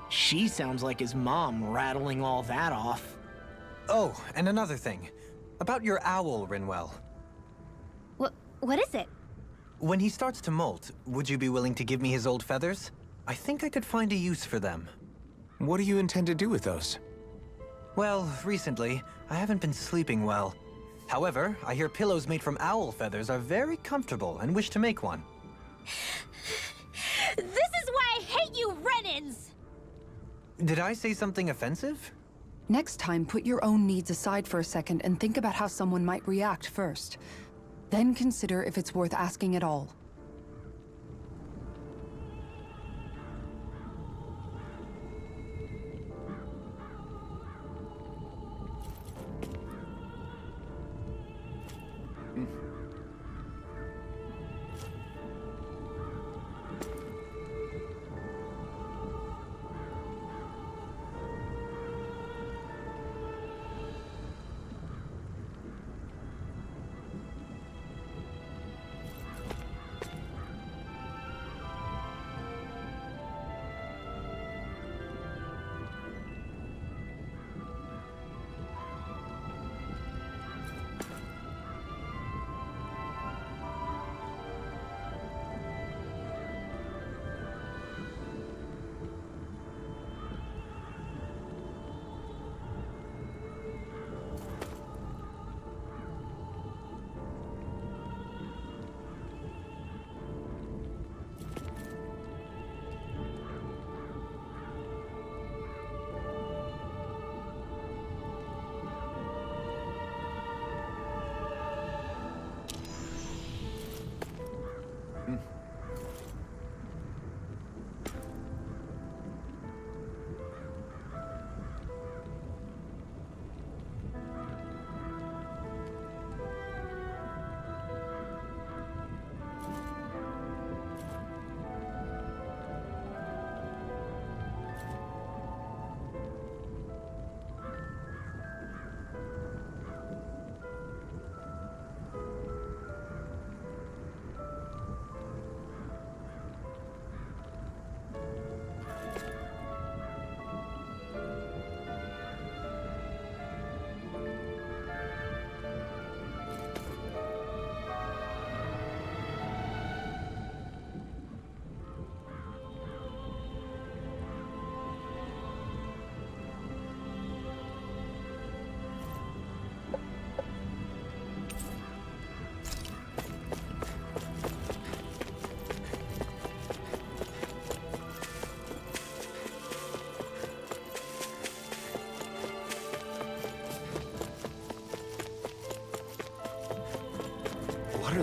She sounds like his mom rattling all that off. Oh, and another thing. About your owl, Rinwell. What is it? When he starts to molt, would you be willing to give me his old feathers? I think I could find a use for them. What do you intend to do with those? Well, recently, I haven't been sleeping well. However, I hear pillows made from owl feathers are very comfortable and wish to make one. This is why I hate you, Renans! Did I say something offensive? Next time, put your own needs aside for a second and think about how someone might react first. Then consider if it's worth asking at all.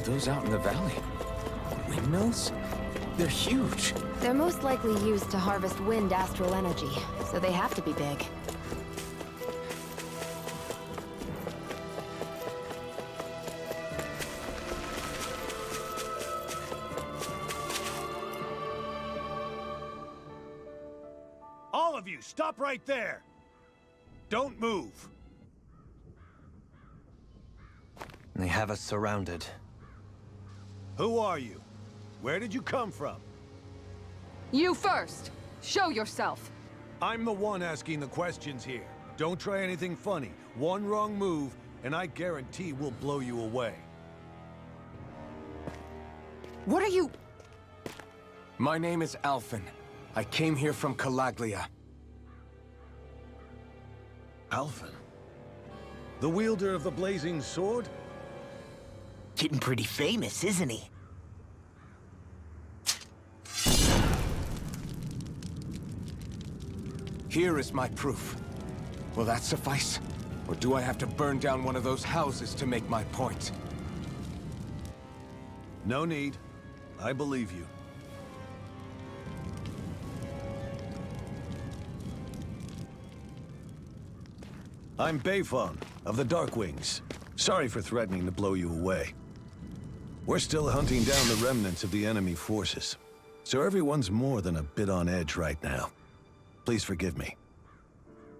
those out in the valley? Windmills? They're huge. They're most likely used to harvest wind astral energy, so they have to be big. All of you, stop right there! Don't move! They have us surrounded. Who are you? Where did you come from? You first! Show yourself! I'm the one asking the questions here. Don't try anything funny. One wrong move, and I guarantee we'll blow you away. What are you... My name is Alphen. I came here from Calaglia. Alphen? The wielder of the blazing sword? Getting pretty famous, isn't he? Here is my proof. Will that suffice? Or do I have to burn down one of those houses to make my point? No need. I believe you. I'm Bayfon, of the Darkwings. Sorry for threatening to blow you away. We're still hunting down the remnants of the enemy forces, so everyone's more than a bit on edge right now. Please forgive me.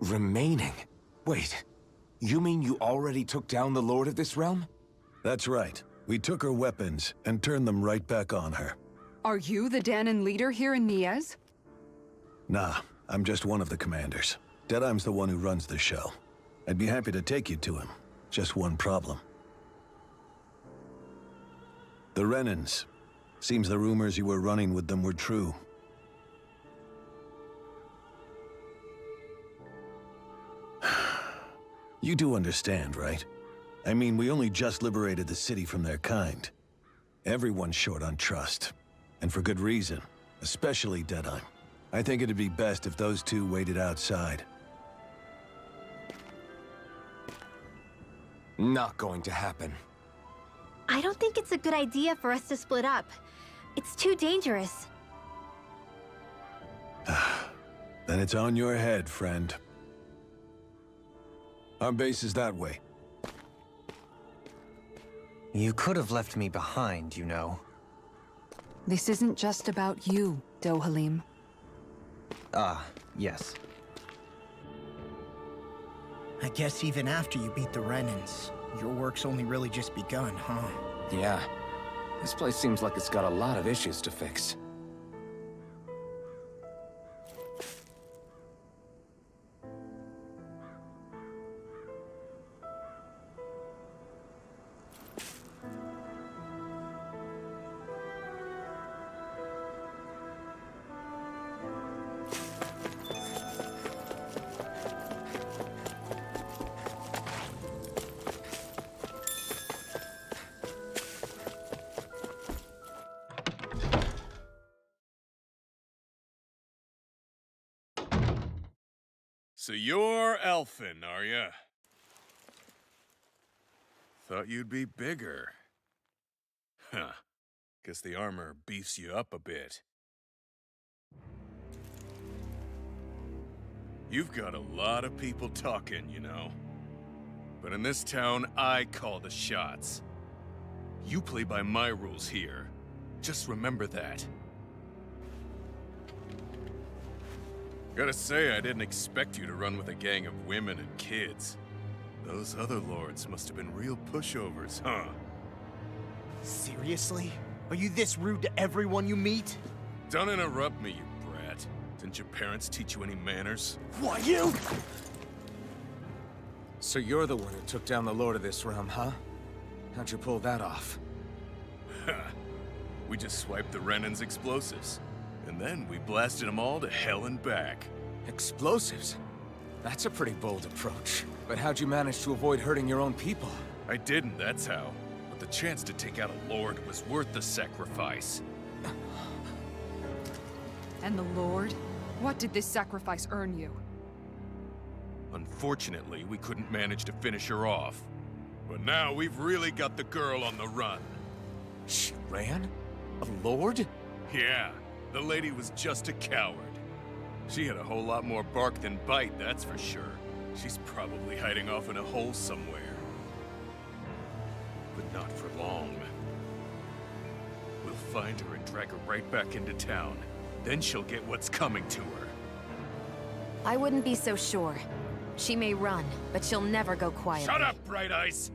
Remaining? Wait, you mean you already took down the Lord of this realm? That's right. We took her weapons and turned them right back on her. Are you the Danon leader here in Niez? Nah, I'm just one of the commanders. Deadeye's the one who runs the show. I'd be happy to take you to him. Just one problem. The Renans. Seems the rumors you were running with them were true. You do understand, right? I mean, we only just liberated the city from their kind. Everyone's short on trust. And for good reason. Especially Deadeye. I think it'd be best if those two waited outside. Not going to happen. I don't think it's a good idea for us to split up. It's too dangerous. Then it's on your head, friend. Our base is that way. You could have left me behind, you know. This isn't just about you, Dohalim. Ah, yes. I guess even after you beat the Renans, your work's only really just begun, huh? Yeah. This place seems like it's got a lot of issues to fix. So you're Alphen, are ya? Thought you'd be bigger. Huh. Guess the armor beefs you up a bit. You've got a lot of people talking, you know. But in this town, I call the shots. You play by my rules here. Just remember that. Gotta say, I didn't expect you to run with a gang of women and kids. Those other lords must have been real pushovers, huh? Seriously? Are you this rude to everyone you meet? Don't interrupt me, you brat. Didn't your parents teach you any manners? Why, you? So you're the one who took down the Lord of this realm, huh? How'd you pull that off? We just swiped the Renan's explosives. And then we blasted them all to hell and back. Explosives? That's a pretty bold approach. But how'd you manage to avoid hurting your own people? I didn't, that's how. But the chance to take out a lord was worth the sacrifice. And the Lord? What did this sacrifice earn you? Unfortunately, we couldn't manage to finish her off. But now we've really got the girl on the run. She ran? A lord? Yeah, the lady was just a coward. She had a whole lot more bark than bite, that's for sure. She's probably hiding off in a hole somewhere. But not for long. We'll find her and drag her right back into town. Then she'll get what's coming to her. I wouldn't be so sure. She may run, but she'll never go quietly. Shut up, Bright Eyes!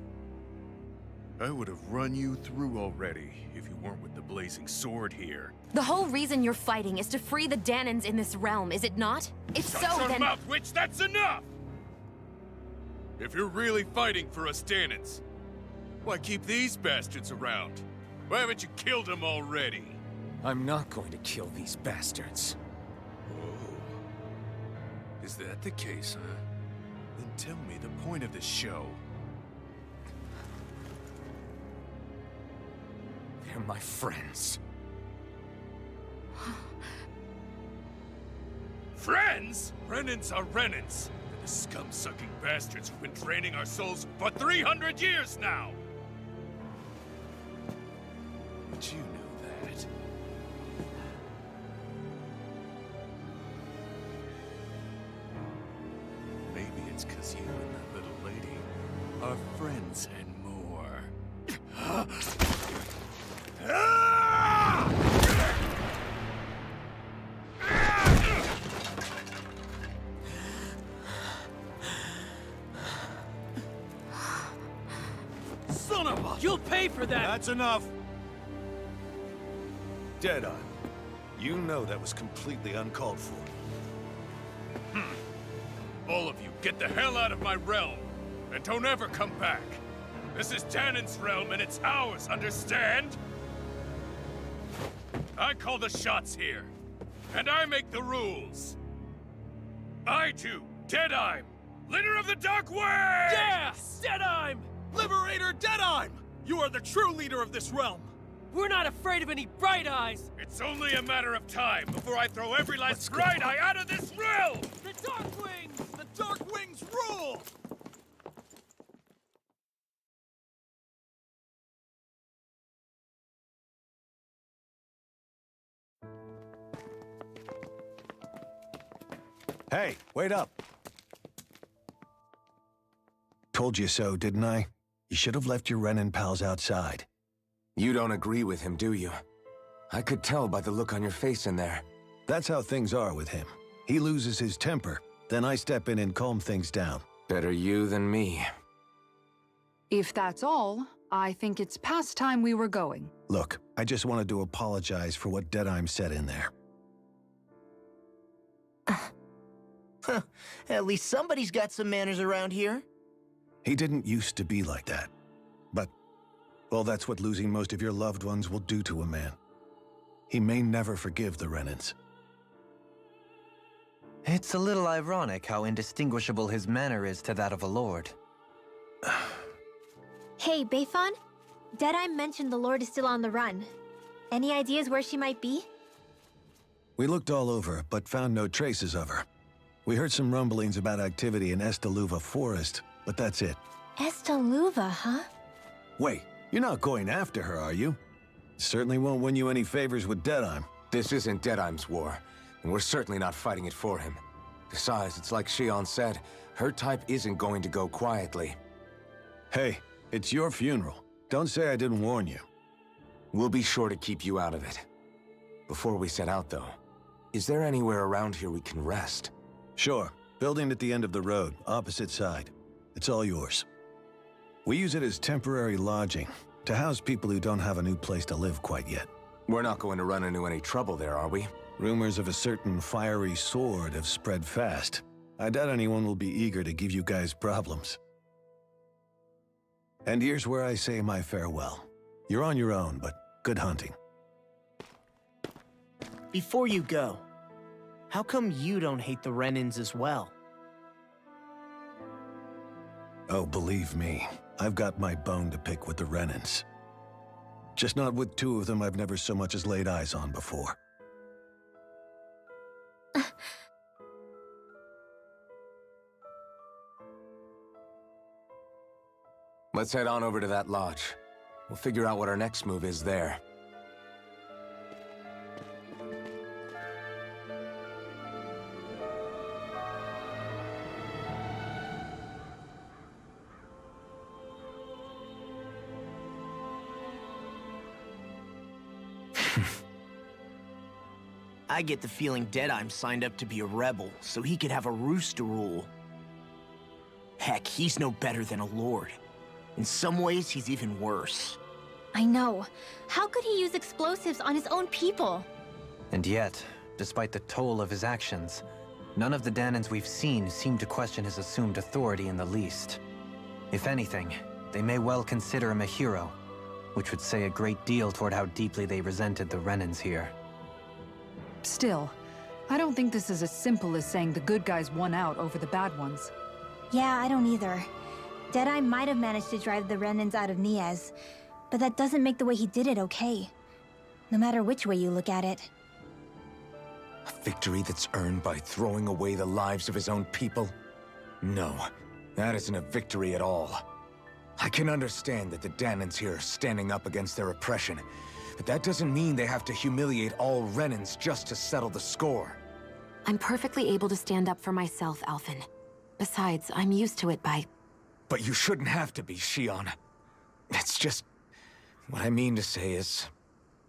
I would have run you through already if you weren't with the blazing sword here. The whole reason you're fighting is to free the Danans in this realm, is it not? If Shut so, your then— mouth, witch! That's enough! If you're really fighting for us Danans, why keep these bastards around? Why haven't you killed them already? I'm not going to kill these bastards. Oh. Is that the case, huh? Then tell me the point of the show. They're my friends. Friends? Renans are Renans. They're the scum-sucking bastards who've been draining our souls for 300 years now! But you knew that. Maybe it's 'cause you and that little lady are friends and more. Son of a... You'll pay for that! That's enough! Deadeye, you know that was completely uncalled for. All of you, get the hell out of my realm! And don't ever come back! This is Danan's realm and it's ours, understand? I call the shots here. And I make the rules. I do, Deadeye, leader of the Dark Wings! Yeah! Deadeye! Liberator Deadeye! You are the true leader of this realm! We're not afraid of any Bright Eyes! It's only a matter of time before I throw every last Bright Eye out of this realm! The Dark Wings! The Dark Wings rule! Hey, wait up! Told you so, didn't I? You should have left your Renan pals outside. You don't agree with him, do you? I could tell by the look on your face in there. That's how things are with him. He loses his temper, then I step in and calm things down. Better you than me. If that's all, I think it's past time we were going. Look, I just wanted to apologize for what Deadeye said in there. At least somebody's got some manners around here. He didn't used to be like that. But, well, that's what losing most of your loved ones will do to a man. He may never forgive the Renans. It's a little ironic how indistinguishable his manner is to that of a lord. Hey, Bayfon? Deadeye mentioned the Lord is still on the run. Any ideas where she might be? We looked all over, but found no traces of her. We heard some rumblings about activity in Estaluva Forest, but that's it. Estaluva, huh? Wait, you're not going after her, are you? Certainly won't win you any favors with Deadeye. This isn't Deadeye's war, and we're certainly not fighting it for him. Besides, it's like Shion said, her type isn't going to go quietly. Hey, it's your funeral. Don't say I didn't warn you. We'll be sure to keep you out of it. Before we set out, though, is there anywhere around here we can rest? Sure. Building at the end of the road, opposite side. It's all yours. We use it as temporary lodging, to house people who don't have a new place to live quite yet. We're not going to run into any trouble there, are we? Rumors of a certain fiery sword have spread fast. I doubt anyone will be eager to give you guys problems. And here's where I say my farewell. You're on your own, but good hunting. Before you go, how come you don't hate the Renans as well? Oh, believe me, I've got my bone to pick with the Renans. Just not with two of them I've never so much as laid eyes on before. Let's head on over to that lodge. We'll figure out what our next move is there. I get the feeling Deadeye signed up to be a rebel, so he could have a roost to rule. Heck, he's no better than a lord. In some ways, he's even worse. I know. How could he use explosives on his own people? And yet, despite the toll of his actions, none of the Danans we've seen seem to question his assumed authority in the least. If anything, they may well consider him a hero, which would say a great deal toward how deeply they resented the Renans here. Still, I don't think this is as simple as saying the good guys won out over the bad ones. Yeah, I don't either. Deadeye might have managed to drive the Renans out of Niaz, but that doesn't make the way he did it okay. No matter which way you look at it. A victory that's earned by throwing away the lives of his own people? No, that isn't a victory at all. I can understand that the Danans here are standing up against their oppression, but that doesn't mean they have to humiliate all Renans just to settle the score. I'm perfectly able to stand up for myself, Alphen. Besides, I'm used to it by... But you shouldn't have to be, Shion. It's just... What I mean to say is,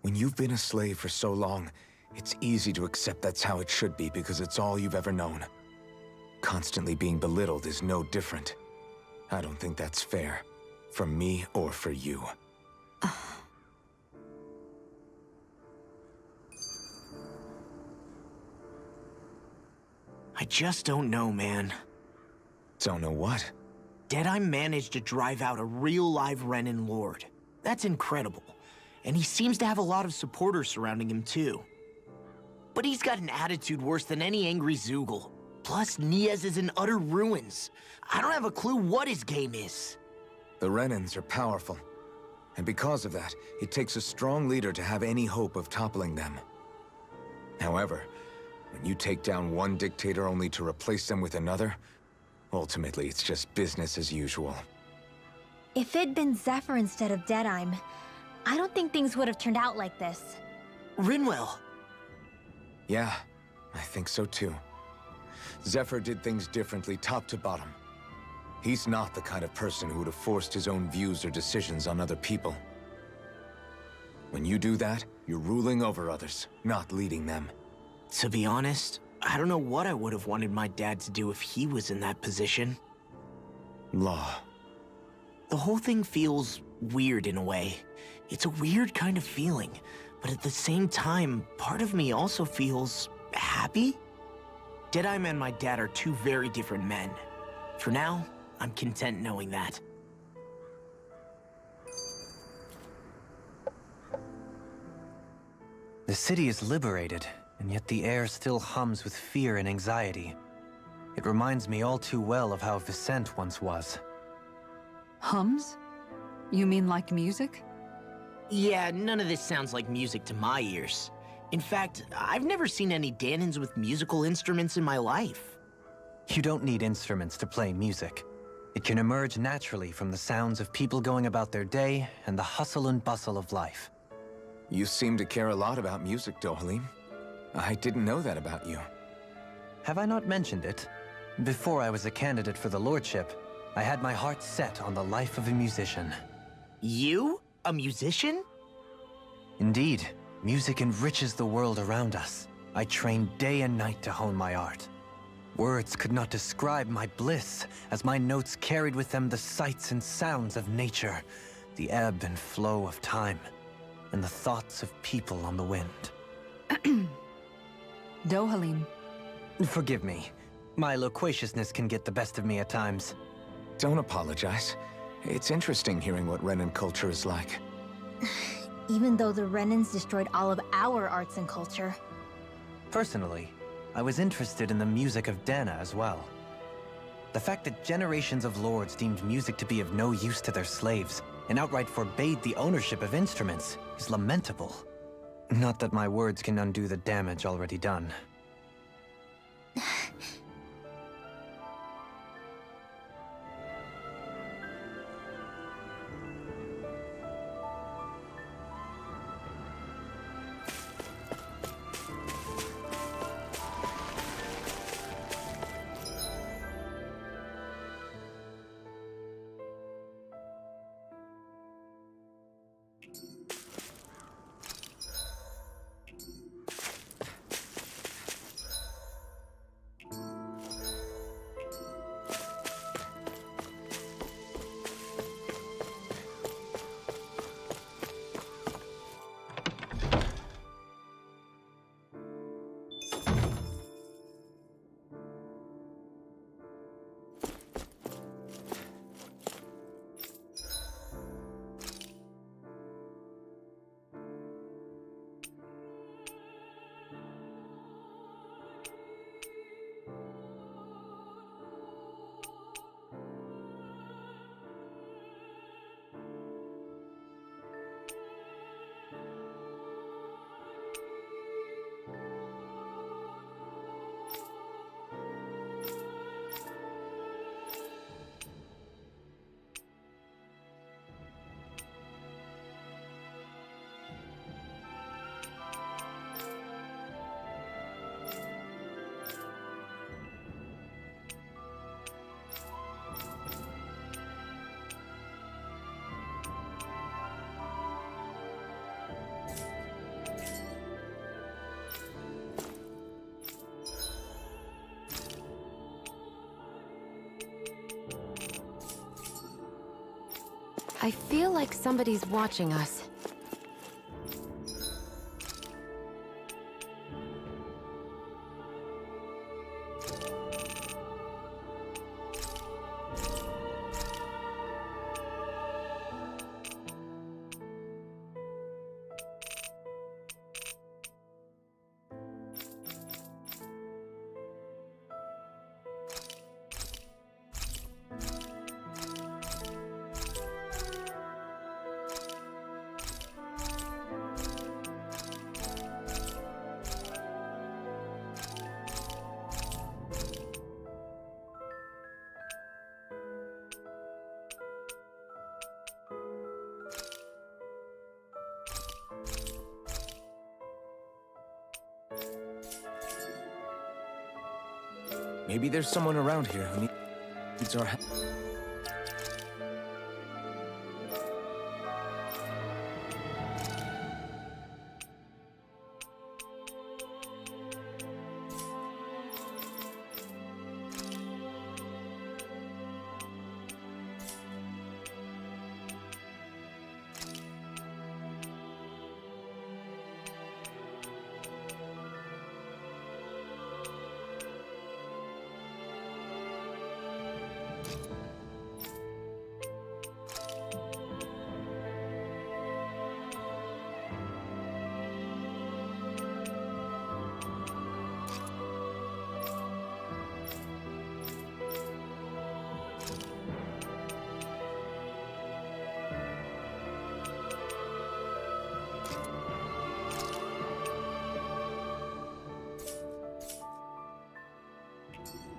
when you've been a slave for so long, it's easy to accept that's how it should be because it's all you've ever known. Constantly being belittled is no different. I don't think that's fair. For me or for you. I just don't know, man. Don't know what? Deadeye managed to drive out a real live Renan lord. That's incredible. And he seems to have a lot of supporters surrounding him too. But he's got an attitude worse than any angry Zoogle. Plus, Niaz is in utter ruins. I don't have a clue what his game is. The Renans are powerful. And because of that, it takes a strong leader to have any hope of toppling them. However, when you take down one dictator only to replace them with another, ultimately it's just business as usual. If it'd been Zephyr instead of Deadeye, I don't think things would have turned out like this. Rinwell. Yeah, I think so too. Zephyr did things differently top to bottom. He's not the kind of person who would have forced his own views or decisions on other people. When you do that, you're ruling over others, not leading them. To be honest, I don't know what I would have wanted my dad to do if he was in that position. Law. The whole thing feels weird in a way. It's a weird kind of feeling, but at the same time, part of me also feels happy. Deadeye and my dad are two very different men. For now, I'm content knowing that. The city is liberated, and yet the air still hums with fear and anxiety. It reminds me all too well of how Vicente once was. Hums? You mean like music? Yeah, none of this sounds like music to my ears. In fact, I've never seen any Danans with musical instruments in my life. You don't need instruments to play music. It can emerge naturally from the sounds of people going about their day and the hustle and bustle of life. You seem to care a lot about music, Dohalim. I didn't know that about you. Have I not mentioned it? Before I was a candidate for the lordship, I had my heart set on the life of a musician. You? A musician? Indeed, music enriches the world around us. I trained day and night to hone my art. Words could not describe my bliss, as my notes carried with them the sights and sounds of nature, the ebb and flow of time, and the thoughts of people on the wind. Dohalim. Forgive me. My loquaciousness can get the best of me at times. Don't apologize. It's interesting hearing what Renan culture is like. Even though the Renans destroyed all of our arts and culture. Personally, I was interested in the music of Dana as well. The fact that generations of lords deemed music to be of no use to their slaves and outright forbade the ownership of instruments is lamentable. Not that my words can undo the damage already done. I feel like somebody's watching us. Maybe there's someone around here who needs our help.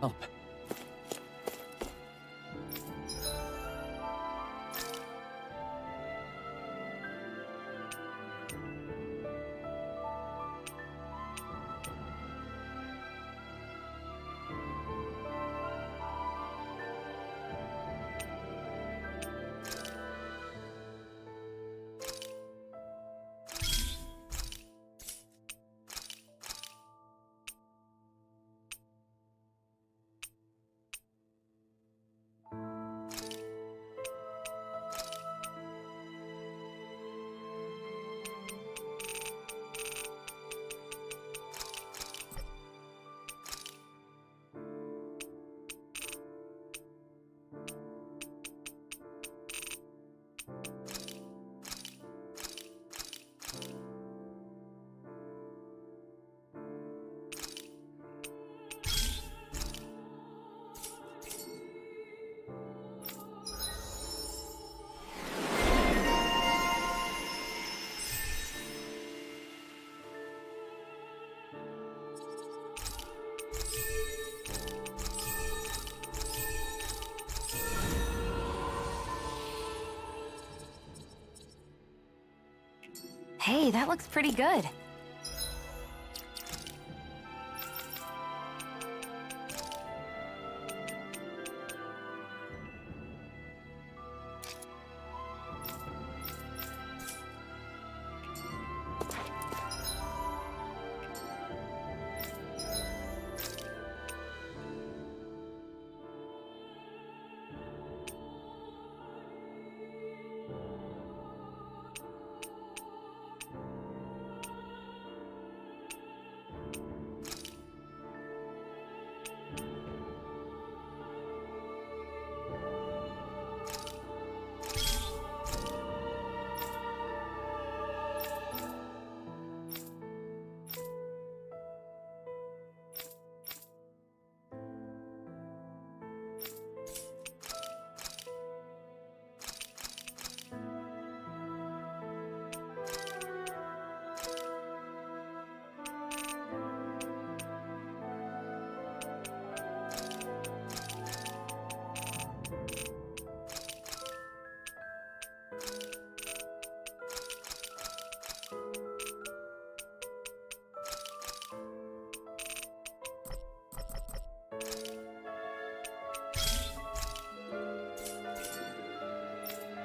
Help. Hey, that looks pretty good.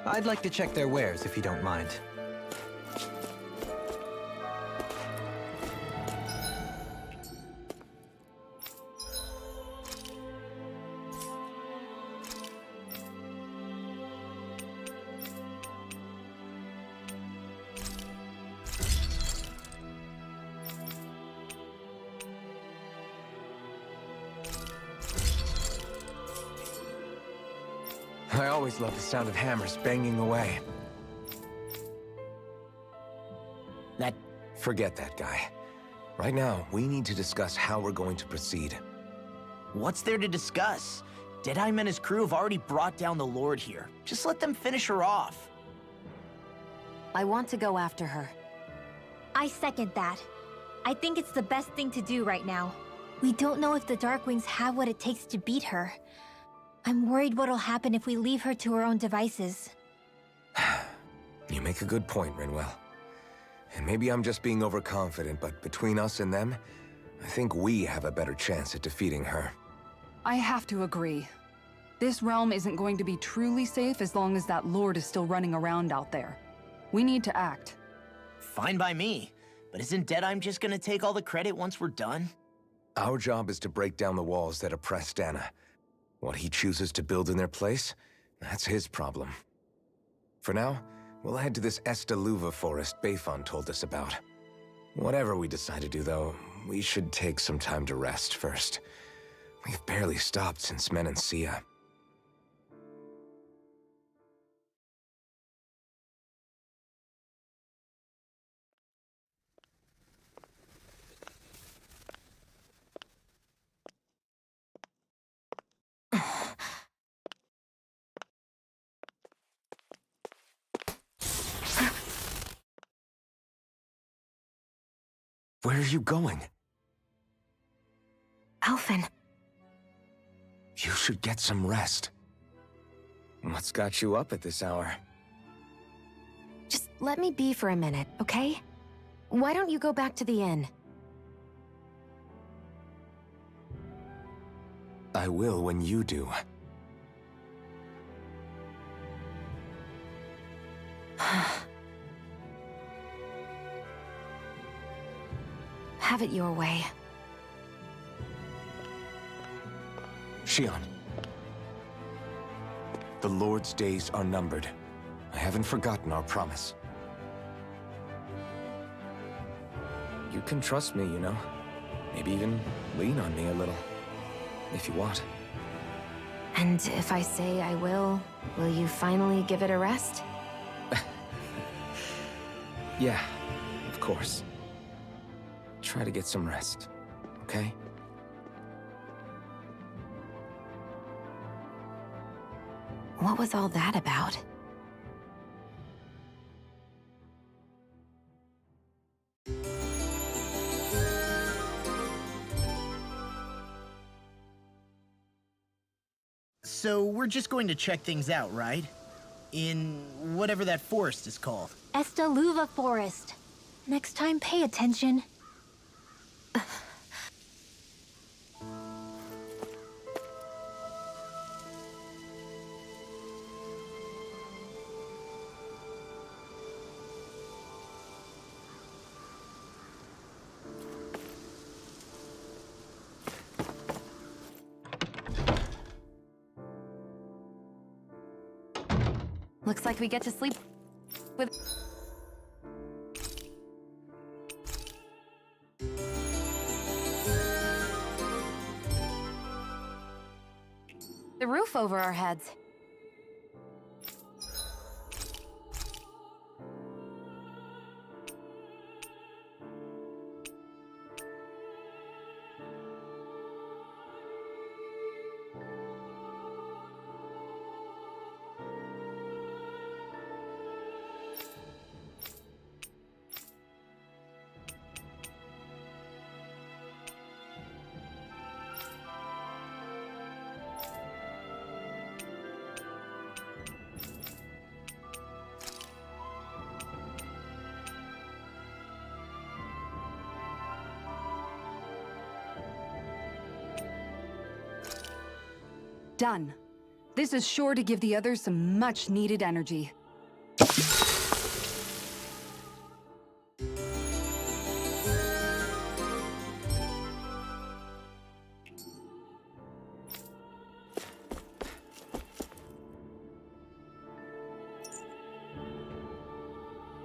I'd like to check their wares, if you don't mind. I always love the sound of hammers banging away. Forget that guy. Right now, we need to discuss how we're going to proceed. What's there to discuss? Deadeye and his crew have already brought down the Lord here. Just let them finish her off. I want to go after her. I second that. I think it's the best thing to do right now. We don't know if the Darkwings have what it takes to beat her. I'm worried what'll happen if we leave her to her own devices. You make a good point, Rinwell. And maybe I'm just being overconfident, but between us and them, I think we have a better chance at defeating her. I have to agree. This realm isn't going to be truly safe as long as that Lord is still running around out there. We need to act. Fine by me. But isn't Deadeye just gonna take all the credit once we're done? Our job is to break down the walls that oppress Dana. What he chooses to build in their place, that's his problem. For now, we'll head to this Estaluva forest Bayfon told us about. Whatever we decide to do, though, we should take some time to rest first. We've barely stopped since Menancia. Where are you going? Alphen. You should get some rest. What's got you up at this hour? Just let me be for a minute, okay? Why don't you go back to the inn? I will when you do. Have it your way. Shion. The Lord's days are numbered. I haven't forgotten our promise. You can trust me, you know. Maybe even lean on me a little. If you want. And if I say I will you finally give it a rest? Yeah, of course. Try to get some rest, okay? What was all that about? So we're just going to check things out, right? In whatever that forest is called. Estaluva Forest. Next time, pay attention. Looks like we get to sleep with... the roof over our heads. Done. This is sure to give the others some much-needed energy.